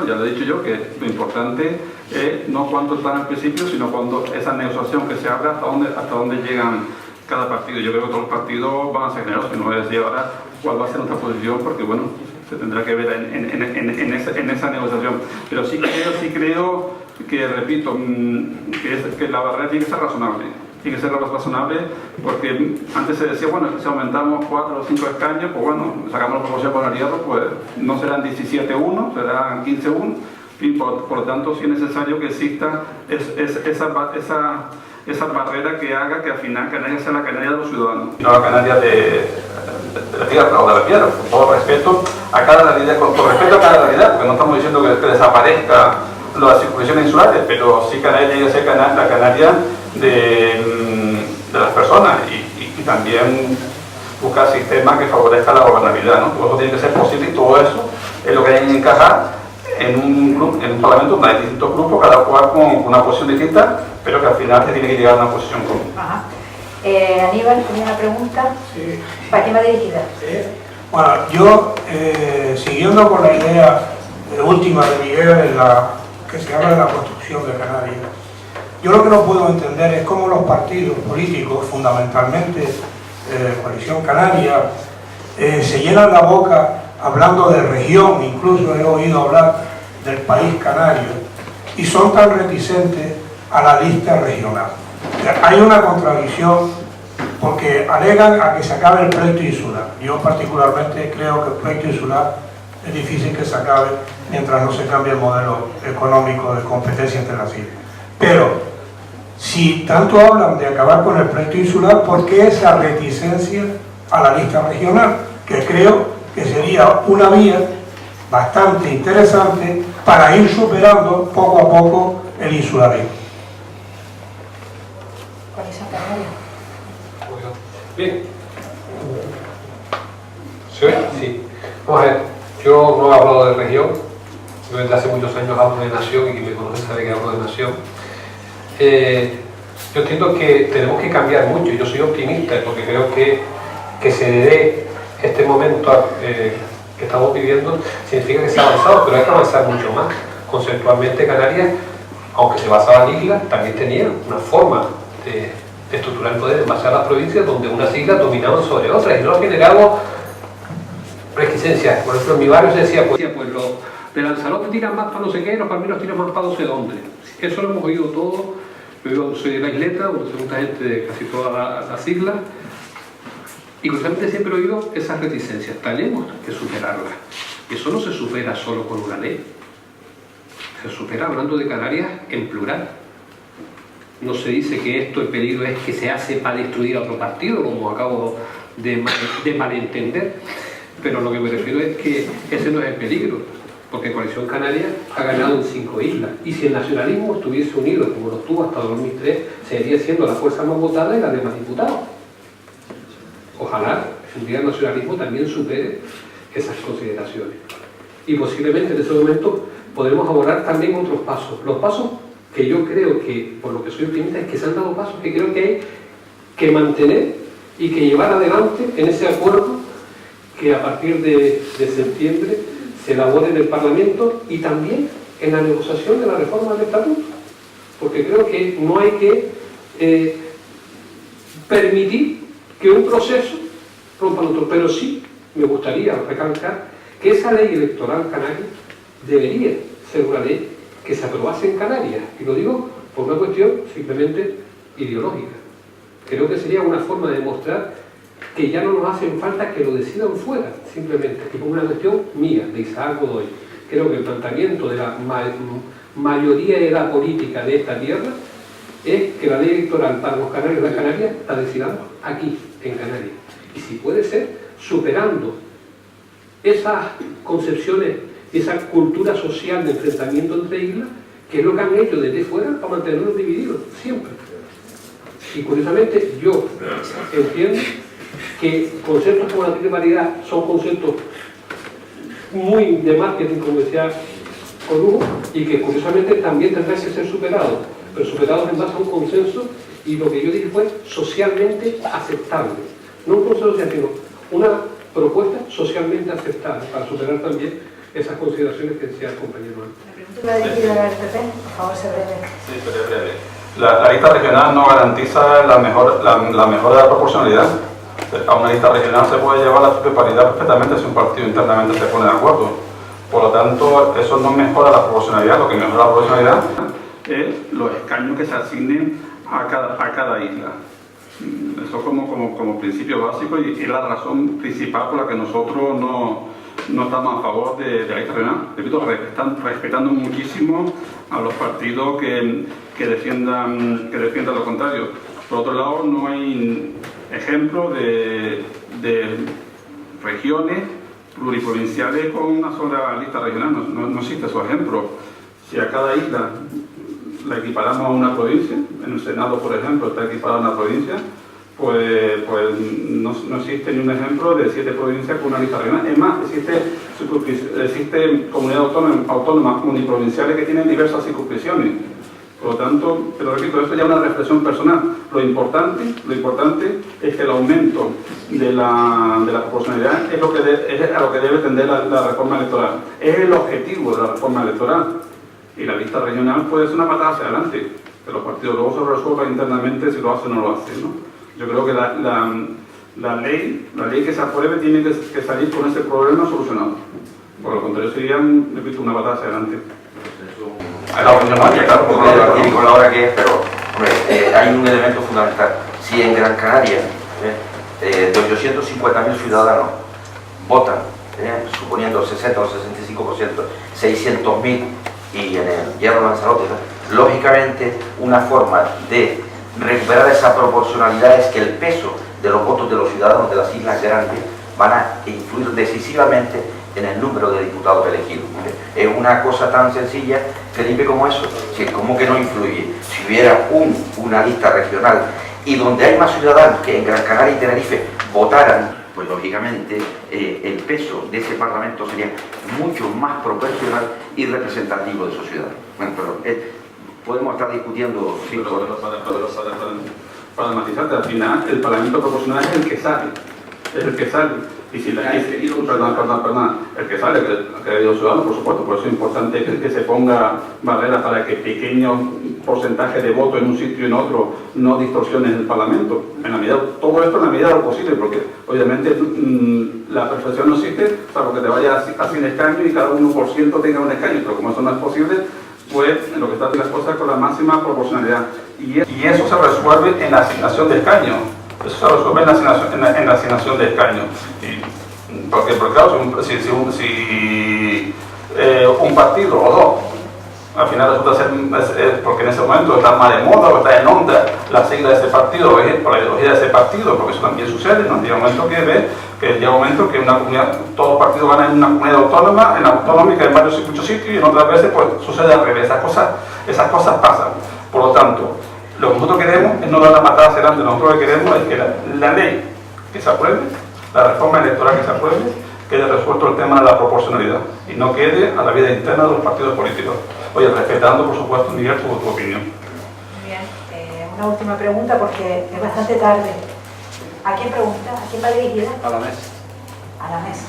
Ya lo he dicho yo, que lo importante es no cuánto están al principio, sino cuando esa negociación que se abra, hasta dónde llegan cada partido. Yo creo que todos los partidos van a ser generosos, y no voy a decir ahora cuál va a ser nuestra posición, porque bueno, se tendrá que ver en esa negociación. Pero sí creo que, repito, que la barrera tiene que ser razonable. Tiene que ser razonable, porque antes se decía, bueno, si aumentamos 4 o 5 escaños, pues bueno, sacamos la proporción con el hierro, pues no serán 17-1, serán 15-1, y por lo tanto sí es necesario que exista esa barrera que haga que al final Canarias sea la Canaria de los ciudadanos. No la Canaria de la tierra o de la piedra, con todo respeto a cada realidad, con respeto a cada realidad, porque no estamos diciendo que desaparezca las circunscripciones insulares, pero sí Canarias llegue a ser la Canaria de las personas y también buscar sistemas que favorezcan la gobernabilidad, ¿no? Todo eso tiene que ser posible y todo eso es lo que hay que encajar en un parlamento donde hay distintos grupos, cada cual con una posición distinta, pero que al final se tiene que llegar a una posición común. Ajá. Aníbal, tenía una pregunta. Sí. ¿Para quién va dirigida? Bueno, yo, siguiendo con la idea última de Miguel, que se habla de la construcción de Canarias, yo lo que no puedo entender es cómo los partidos políticos, fundamentalmente Coalición Canaria, se llenan la boca hablando de región, incluso he oído hablar del país canario, y son tan reticentes a la lista regional. O sea, hay una contradicción porque alegan a que se acabe el pleito insular. Yo particularmente creo que el pleito insular es difícil que se acabe mientras no se cambie el modelo económico de competencia entre las islas. Pero si tanto hablan de acabar con el pleito insular, ¿por qué esa reticencia a la lista regional? Que creo que sería una vía bastante interesante para ir superando poco a poco el insularismo. Bien. ¿Se ve? Sí. Vamos a ver, yo no he hablado de región, yo desde hace muchos años hablo de nación y quien me conoce sabe que hablo de nación. Yo entiendo que tenemos que cambiar mucho, yo soy optimista porque creo que se dé este momento que estamos viviendo, significa que se ha avanzado, pero hay que avanzar mucho más. Conceptualmente Canarias, aunque se basaba en islas, también tenía una forma de estructurar el poder en base a las provincias donde unas islas dominaban sobre otras y no generamos reticencias. Por ejemplo, en mi barrio se decía, pues los de Lanzarote tiran más para no sé qué, los palmeros tiran más para no sé dónde. Eso lo hemos oído todo. Yo soy de la isleta, soy mucha gente de casi todas las islas, y curiosamente siempre he oído esas reticencias. Tenemos que superarlas. Y eso no se supera solo con una ley, se supera hablando de Canarias en plural. No se dice que esto, el peligro es que se hace para destruir a otro partido, como acabo de malentender, pero lo que me refiero es que ese no es el peligro, porque Coalición Canaria ha ganado en 5 islas, y si el nacionalismo estuviese unido, como lo estuvo hasta 2003, seguiría siendo la fuerza más votada y la de más diputados. Ojalá un día el nacionalismo también supere esas consideraciones. Y posiblemente en ese momento podremos abordar también otros pasos. Los pasos que yo creo que, por lo que soy optimista, es que se han dado pasos que creo que hay que mantener y que llevar adelante en ese acuerdo que a partir de septiembre se elabore en el Parlamento y también en la negociación de la reforma del Estatuto. Porque creo que no hay que permitir que un proceso rompa el otro, pero sí me gustaría recalcar que esa ley electoral canaria debería ser una ley que se aprobase en Canarias, y lo digo por una cuestión simplemente ideológica. Creo que sería una forma de demostrar que ya no nos hacen falta que lo decidan fuera, simplemente, que por una cuestión mía, de Isaac Godoy. Creo que el planteamiento de la mayoría de la política de esta tierra es que la ley electoral para los canarios y las Canarias está decidida aquí, en Canarias. Y si puede ser, superando esas concepciones, esa cultura social de enfrentamiento entre islas, que es lo que han hecho desde fuera para mantenernos divididos, siempre. Y curiosamente yo entiendo que conceptos como la triple paridad son conceptos muy de marketing, como decía Corujo, y que curiosamente también tendrán que ser superados, pero superados en base a un consenso, y lo que yo dije fue socialmente aceptable. No un consenso social, sino una propuesta socialmente aceptable para superar también esas consideraciones que decía el compañero. La dirigida al PP, por favor, se breve. Sí, seré breve. La lista regional no garantiza la mejora de la proporcionalidad. A una lista regional se puede llevar la triple paridad perfectamente si un partido internamente se pone de acuerdo. Por lo tanto, eso no mejora la proporcionalidad. Lo que mejora la proporcionalidad es los escaños que se asignen a cada isla. Eso como principio básico, y es la razón principal por la que nosotros no estamos a favor de la lista regional. Repito, respetando muchísimo a los partidos que defiendan lo contrario. Por otro lado, no hay ejemplos de regiones pluriprovinciales con una sola lista regional. No existe esos ejemplos. Si a cada isla la equiparamos a una provincia, en el Senado, por ejemplo, está equiparada a una provincia, pues no existe ni un ejemplo de 7 provincias con una lista regional. Es más, existe comunidades autónomas uniprovinciales que tienen diversas circunscripciones. Por lo tanto, pero repito, esto ya es una reflexión personal. Lo importante es que el aumento de la proporcionalidad es a lo que debe tender la reforma electoral. Es el objetivo de la reforma electoral. Y la lista regional puede ser una patada hacia adelante, que los partidos luego se resuelvan internamente si lo hacen o no lo hacen, ¿no? Yo creo que la ley que se apruebe tiene que salir con ese problema solucionado. Por lo contrario, sería, repito, una patada hacia adelante. Hay la opinión más claro, con la hora que es, pero hombre, hay un elemento fundamental. Si en Gran Canaria de 850.000 ciudadanos votan, suponiendo 60 o 65%, 600.000 y en el Hierro Lanzarote, lógicamente una forma de recuperar esa proporcionalidad es que el peso de los votos de los ciudadanos de las islas grandes van a influir decisivamente en el número de diputados elegidos. Es una cosa tan sencilla, Felipe, como eso. Si ¿cómo que no influye? Si hubiera una lista regional y donde hay más ciudadanos que en Gran Canaria y Tenerife votaran, pues lógicamente el peso de ese Parlamento sería mucho más proporcional y representativo de esos ciudadanos. Bueno, pero podemos estar discutiendo... Para matizarte, al final el Parlamento proporcional es el que sale. Es el que sale. Y si la el que sale, que los ciudadanos, por supuesto, por eso es importante que se ponga barreras para que pequeños porcentajes de votos en un sitio y en otro no distorsionen el Parlamento. En la medida, todo esto en la medida de lo posible, porque obviamente la perfección no existe, salvo que te vayas a 100 escaños y cada 1% tenga un escaño, pero como eso no es posible, pues lo que está haciendo las cosas con la máxima proporcionalidad. Y eso se resuelve en la asignación de escaños. Eso se resuelve en la asignación de escaños. Porque claro, si un partido o dos, al final resulta ser, porque en ese momento está más de moda o está en onda la sigla de ese partido o la ideología de ese partido, porque eso también sucede, ¿no? Llega un momento que una comunidad, todos los partidos van en una comunidad autónoma, en la autonómica en muchos sitios, y en otras veces pues sucede al revés. Esas cosas pasan. Por lo tanto, lo que nosotros queremos es no dar la patada hacia adelante. Nosotros lo que queremos es que la ley que se apruebe, la reforma electoral que se apruebe, quede resuelto el tema de la proporcionalidad y no quede a la vida interna de los partidos políticos. Oye, respetando, por supuesto, Miguel, tu opinión. Bien, una última pregunta porque es bastante tarde. ¿A quién pregunta? ¿A quién va dirigida? A la mesa. A la mesa.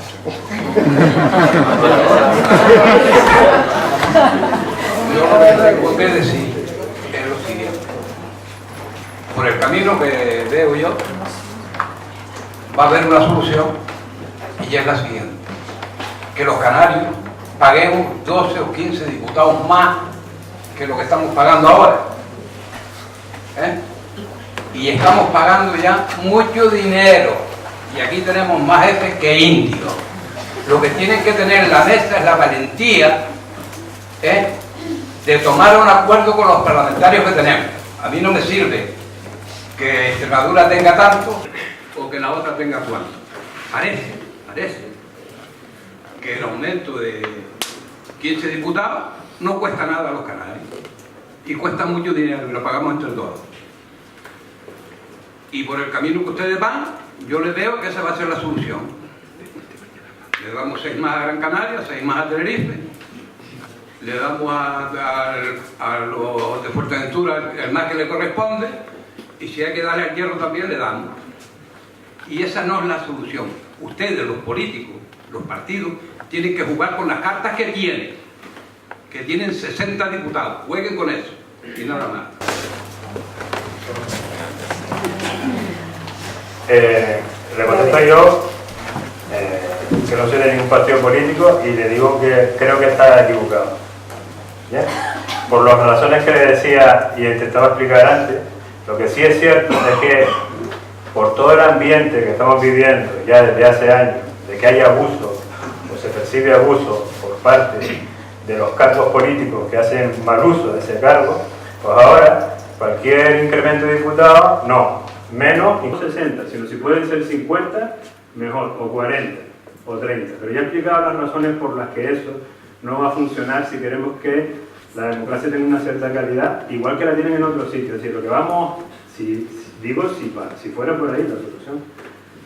Yo lo que tengo que decir es lo siguiente. Por el camino que veo yo, va a haber una solución y es la siguiente: que los canarios paguemos 12 o 15 diputados más que lo que estamos pagando ahora. Y estamos pagando ya mucho dinero y aquí tenemos más jefes que indios. Lo que tienen que tener la mesa es la valentía de tomar un acuerdo con los parlamentarios que tenemos. A mí no me sirve que Extremadura tenga tanto o que la otra tenga cuánto. Parece que el aumento de 15 diputados no cuesta nada a los canarios y cuesta mucho dinero y lo pagamos entre todos. Y por el camino que ustedes van, yo les veo que esa va a ser la solución. Le damos 6 más a Gran Canaria, 6 más a Tenerife, le damos a los de Fuerteventura el más que le corresponde, y si hay que darle al Hierro también le damos. Y esa no es la solución. Ustedes, los políticos, los partidos, tienen que jugar con las cartas que tienen 60 diputados. Jueguen con eso y nada más. Le contesto yo, que no soy de ningún partido político, y le digo que creo que está equivocado. ¿Bien? Por las razones que le decía y intentaba explicar antes, lo que sí es cierto es que por todo el ambiente que estamos viviendo ya desde hace años, de que hay abuso o se percibe abuso por parte de los cargos políticos que hacen mal uso de ese cargo, pues ahora cualquier incremento de diputados, no, menos, no 60, sino si pueden ser 50, mejor, o 40, o 30. Pero ya he explicado las razones por las que eso no va a funcionar si queremos que la democracia tenga una cierta calidad, igual que la tienen en otros sitios. Es decir, lo que vamos, si fuera por ahí la solución,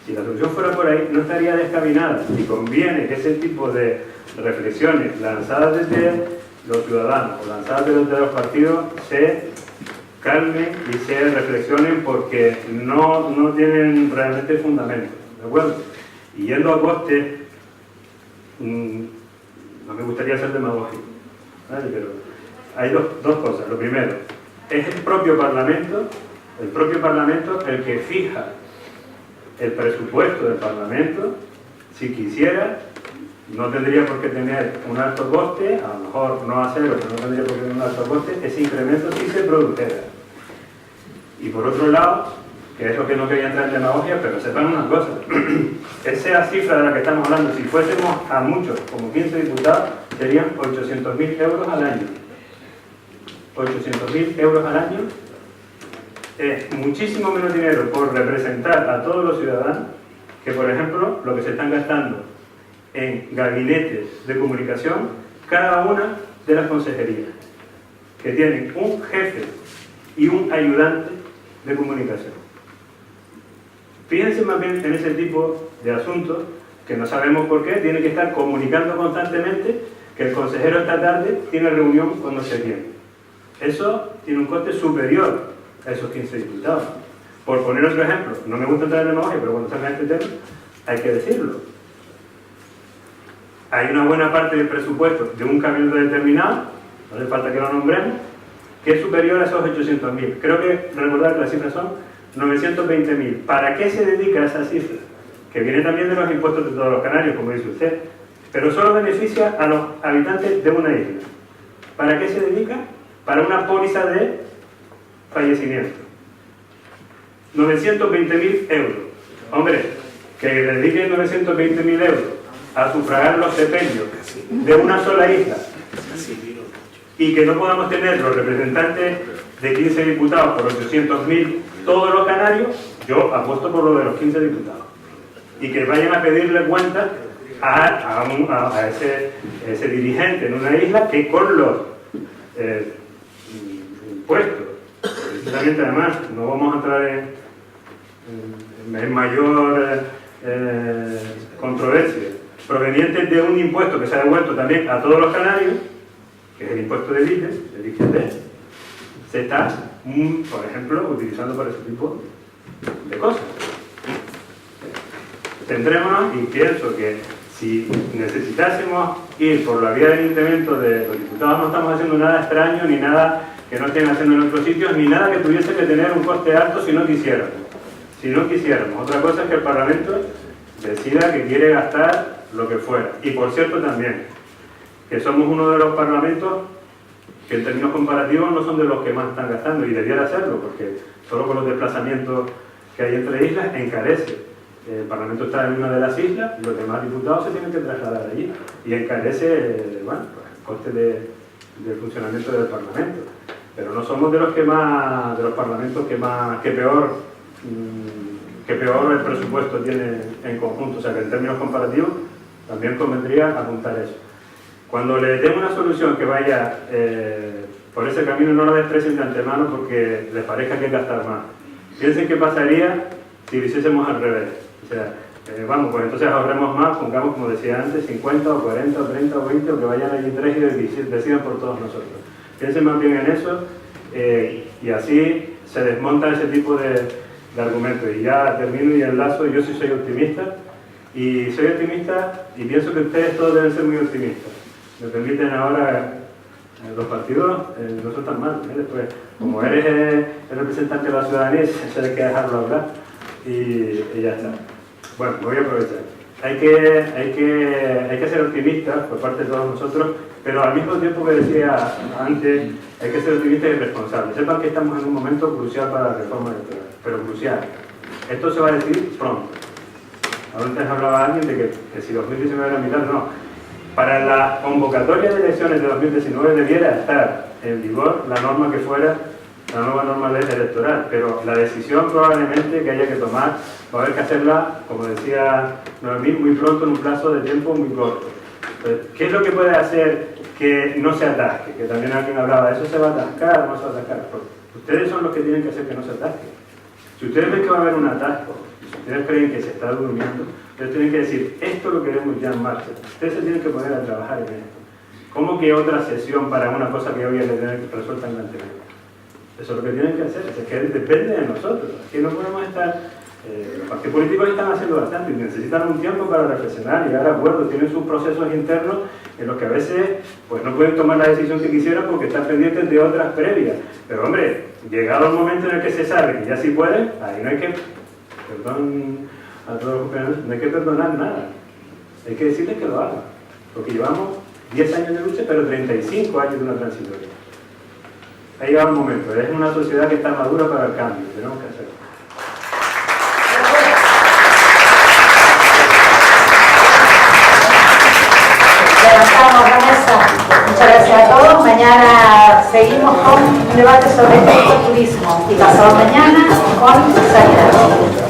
si la solución fuera por ahí, no estaría descaminada, y conviene que ese tipo de reflexiones lanzadas desde los ciudadanos o lanzadas desde los partidos se calmen y se reflexionen, porque no tienen realmente fundamento, ¿de acuerdo? Y yendo a coste, no me gustaría ser demagógico, ¿vale? Pero hay dos cosas. Lo primero, es el propio Parlamento el que fija el presupuesto del Parlamento, si quisiera, no tendría por qué tener un alto coste, a lo mejor no a cero, pero no tendría por qué tener un alto coste, ese incremento sí se produjera. Y por otro lado, que es lo que no quería entrar en demagogia, pero sepan una cosa, esa cifra de la que estamos hablando, si fuésemos a muchos, como 15 diputados, serían 800.000 euros al año. 800.000 euros al año es muchísimo menos dinero por representar a todos los ciudadanos que, por ejemplo, lo que se están gastando en gabinetes de comunicación cada una de las consejerías, que tienen un jefe y un ayudante de comunicación. Fíjense más bien en ese tipo de asuntos que no sabemos por qué, tiene que estar comunicando constantemente que el consejero esta tarde tiene reunión con no sé quién. Eso tiene un coste superior a esos 15 diputados. Por poner otro ejemplo, no me gusta entrar en demagogia, pero cuando salga este tema hay que decirlo. Hay una buena parte del presupuesto de un cabildo determinado, no hace falta que lo nombremos, que es superior a esos 800.000. Creo que recordar que las cifras son 920.000. ¿Para qué se dedica esa cifra? Que viene también de los impuestos de todos los canarios, como dice usted, pero solo beneficia a los habitantes de una isla. ¿Para qué se dedica? Para una póliza de fallecimiento. 920.000 euros. Hombre, que dediquen 920.000 euros a sufragar los sepelios de una sola isla y que no podamos tener los representantes de 15 diputados por 800.000 todos los canarios, yo apuesto por lo de los 15 diputados. Y que vayan a pedirle cuenta a ese dirigente en una isla que con los impuestos, precisamente además, no vamos a entrar en mayor controversia, provenientes de un impuesto que se ha devuelto también a todos los canarios, que es el impuesto del IGT, se está, por ejemplo, utilizando para ese tipo de cosas. Centrémonos y pienso que si necesitásemos ir por la vía del incremento de los diputados, no estamos haciendo nada extraño, ni nada que no estén haciendo en otros sitios, ni nada que tuviese que tener un coste alto si no quisiéramos. Si no quisiéramos. Otra cosa es que el Parlamento decida que quiere gastar lo que fuera. Y por cierto también, que somos uno de los parlamentos que en términos comparativos no son de los que más están gastando, y debiera hacerlo, porque solo con los desplazamientos que hay entre islas encarece. El Parlamento está en una de las islas y los demás diputados se tienen que trasladar allí, y encarece bueno, pues, el coste del funcionamiento del Parlamento. Pero no somos de los que más, de los parlamentos que peor el presupuesto tiene en conjunto. O sea que en términos comparativos también convendría apuntar eso. Cuando le den una solución que vaya por ese camino, no la desprecien de antemano porque les parezca que hay que gastar más. Piensen qué pasaría si lo hiciésemos al revés. O sea, vamos, pues entonces ahorremos más, pongamos, como decía antes, 50 o 40 o 30 o 20, o que vayan allí tres y decidan por todos nosotros. Piensen más bien en eso y así se desmonta ese tipo de argumentos. Y ya termino y enlazo. Yo sí soy optimista y pienso que ustedes todos deben ser muy optimistas. Me permiten ahora, los partidos no son tan malos, después, como eres el representante de la ciudadanía, se hay que dejarlo hablar y ya está. Bueno, me voy a aprovechar. Hay que ser optimistas por parte de todos nosotros, pero al mismo tiempo que decía antes, hay que ser optimistas y responsables. Sepan que estamos en un momento crucial para la reforma electoral, pero crucial. Esto se va a decidir pronto. Antes hablaba alguien de que si 2019 era mitad, no. Para la convocatoria de elecciones de 2019 debiera estar en vigor la norma que fuera la nueva norma electoral, pero la decisión probablemente que haya que tomar va a haber que hacerla, como decía Noemí, muy pronto, en un plazo de tiempo muy corto. Entonces, ¿qué es lo que puede hacer que no se atasque? Que también alguien hablaba, ¿eso se va a atascar o no se va a atascar? Pues ustedes son los que tienen que hacer que no se atasque. Si ustedes ven que va a haber un atasco, si ustedes creen que se está durmiendo, ustedes tienen que decir, esto lo queremos ya en marcha. Ustedes se tienen que poner a trabajar en esto. ¿Cómo que otra sesión para una cosa que hoy hay que tener resuelta en la anterior? Eso es lo que tienen que hacer, es que depende de nosotros. Aquí no podemos estar... los partidos políticos están haciendo bastante y necesitan un tiempo para reflexionar, llegar a acuerdos, tienen sus procesos internos en los que a veces pues, no pueden tomar la decisión que quisieran porque están pendientes de otras previas. Pero hombre, llegado el momento en el que se sabe que ya sí pueden, ahí no hay que, perdón a todos los compañeros, no hay que perdonar nada. Hay que decirles que lo hagan. porque llevamos 10 años de lucha, pero 35 años de una transitoria. Ha llegado el momento, es una sociedad que está madura para el cambio, tenemos que hacerlo. Levantamos la mesa. Muchas gracias a todos. Mañana seguimos con un debate sobre el turismo y pasado mañana con sanidad.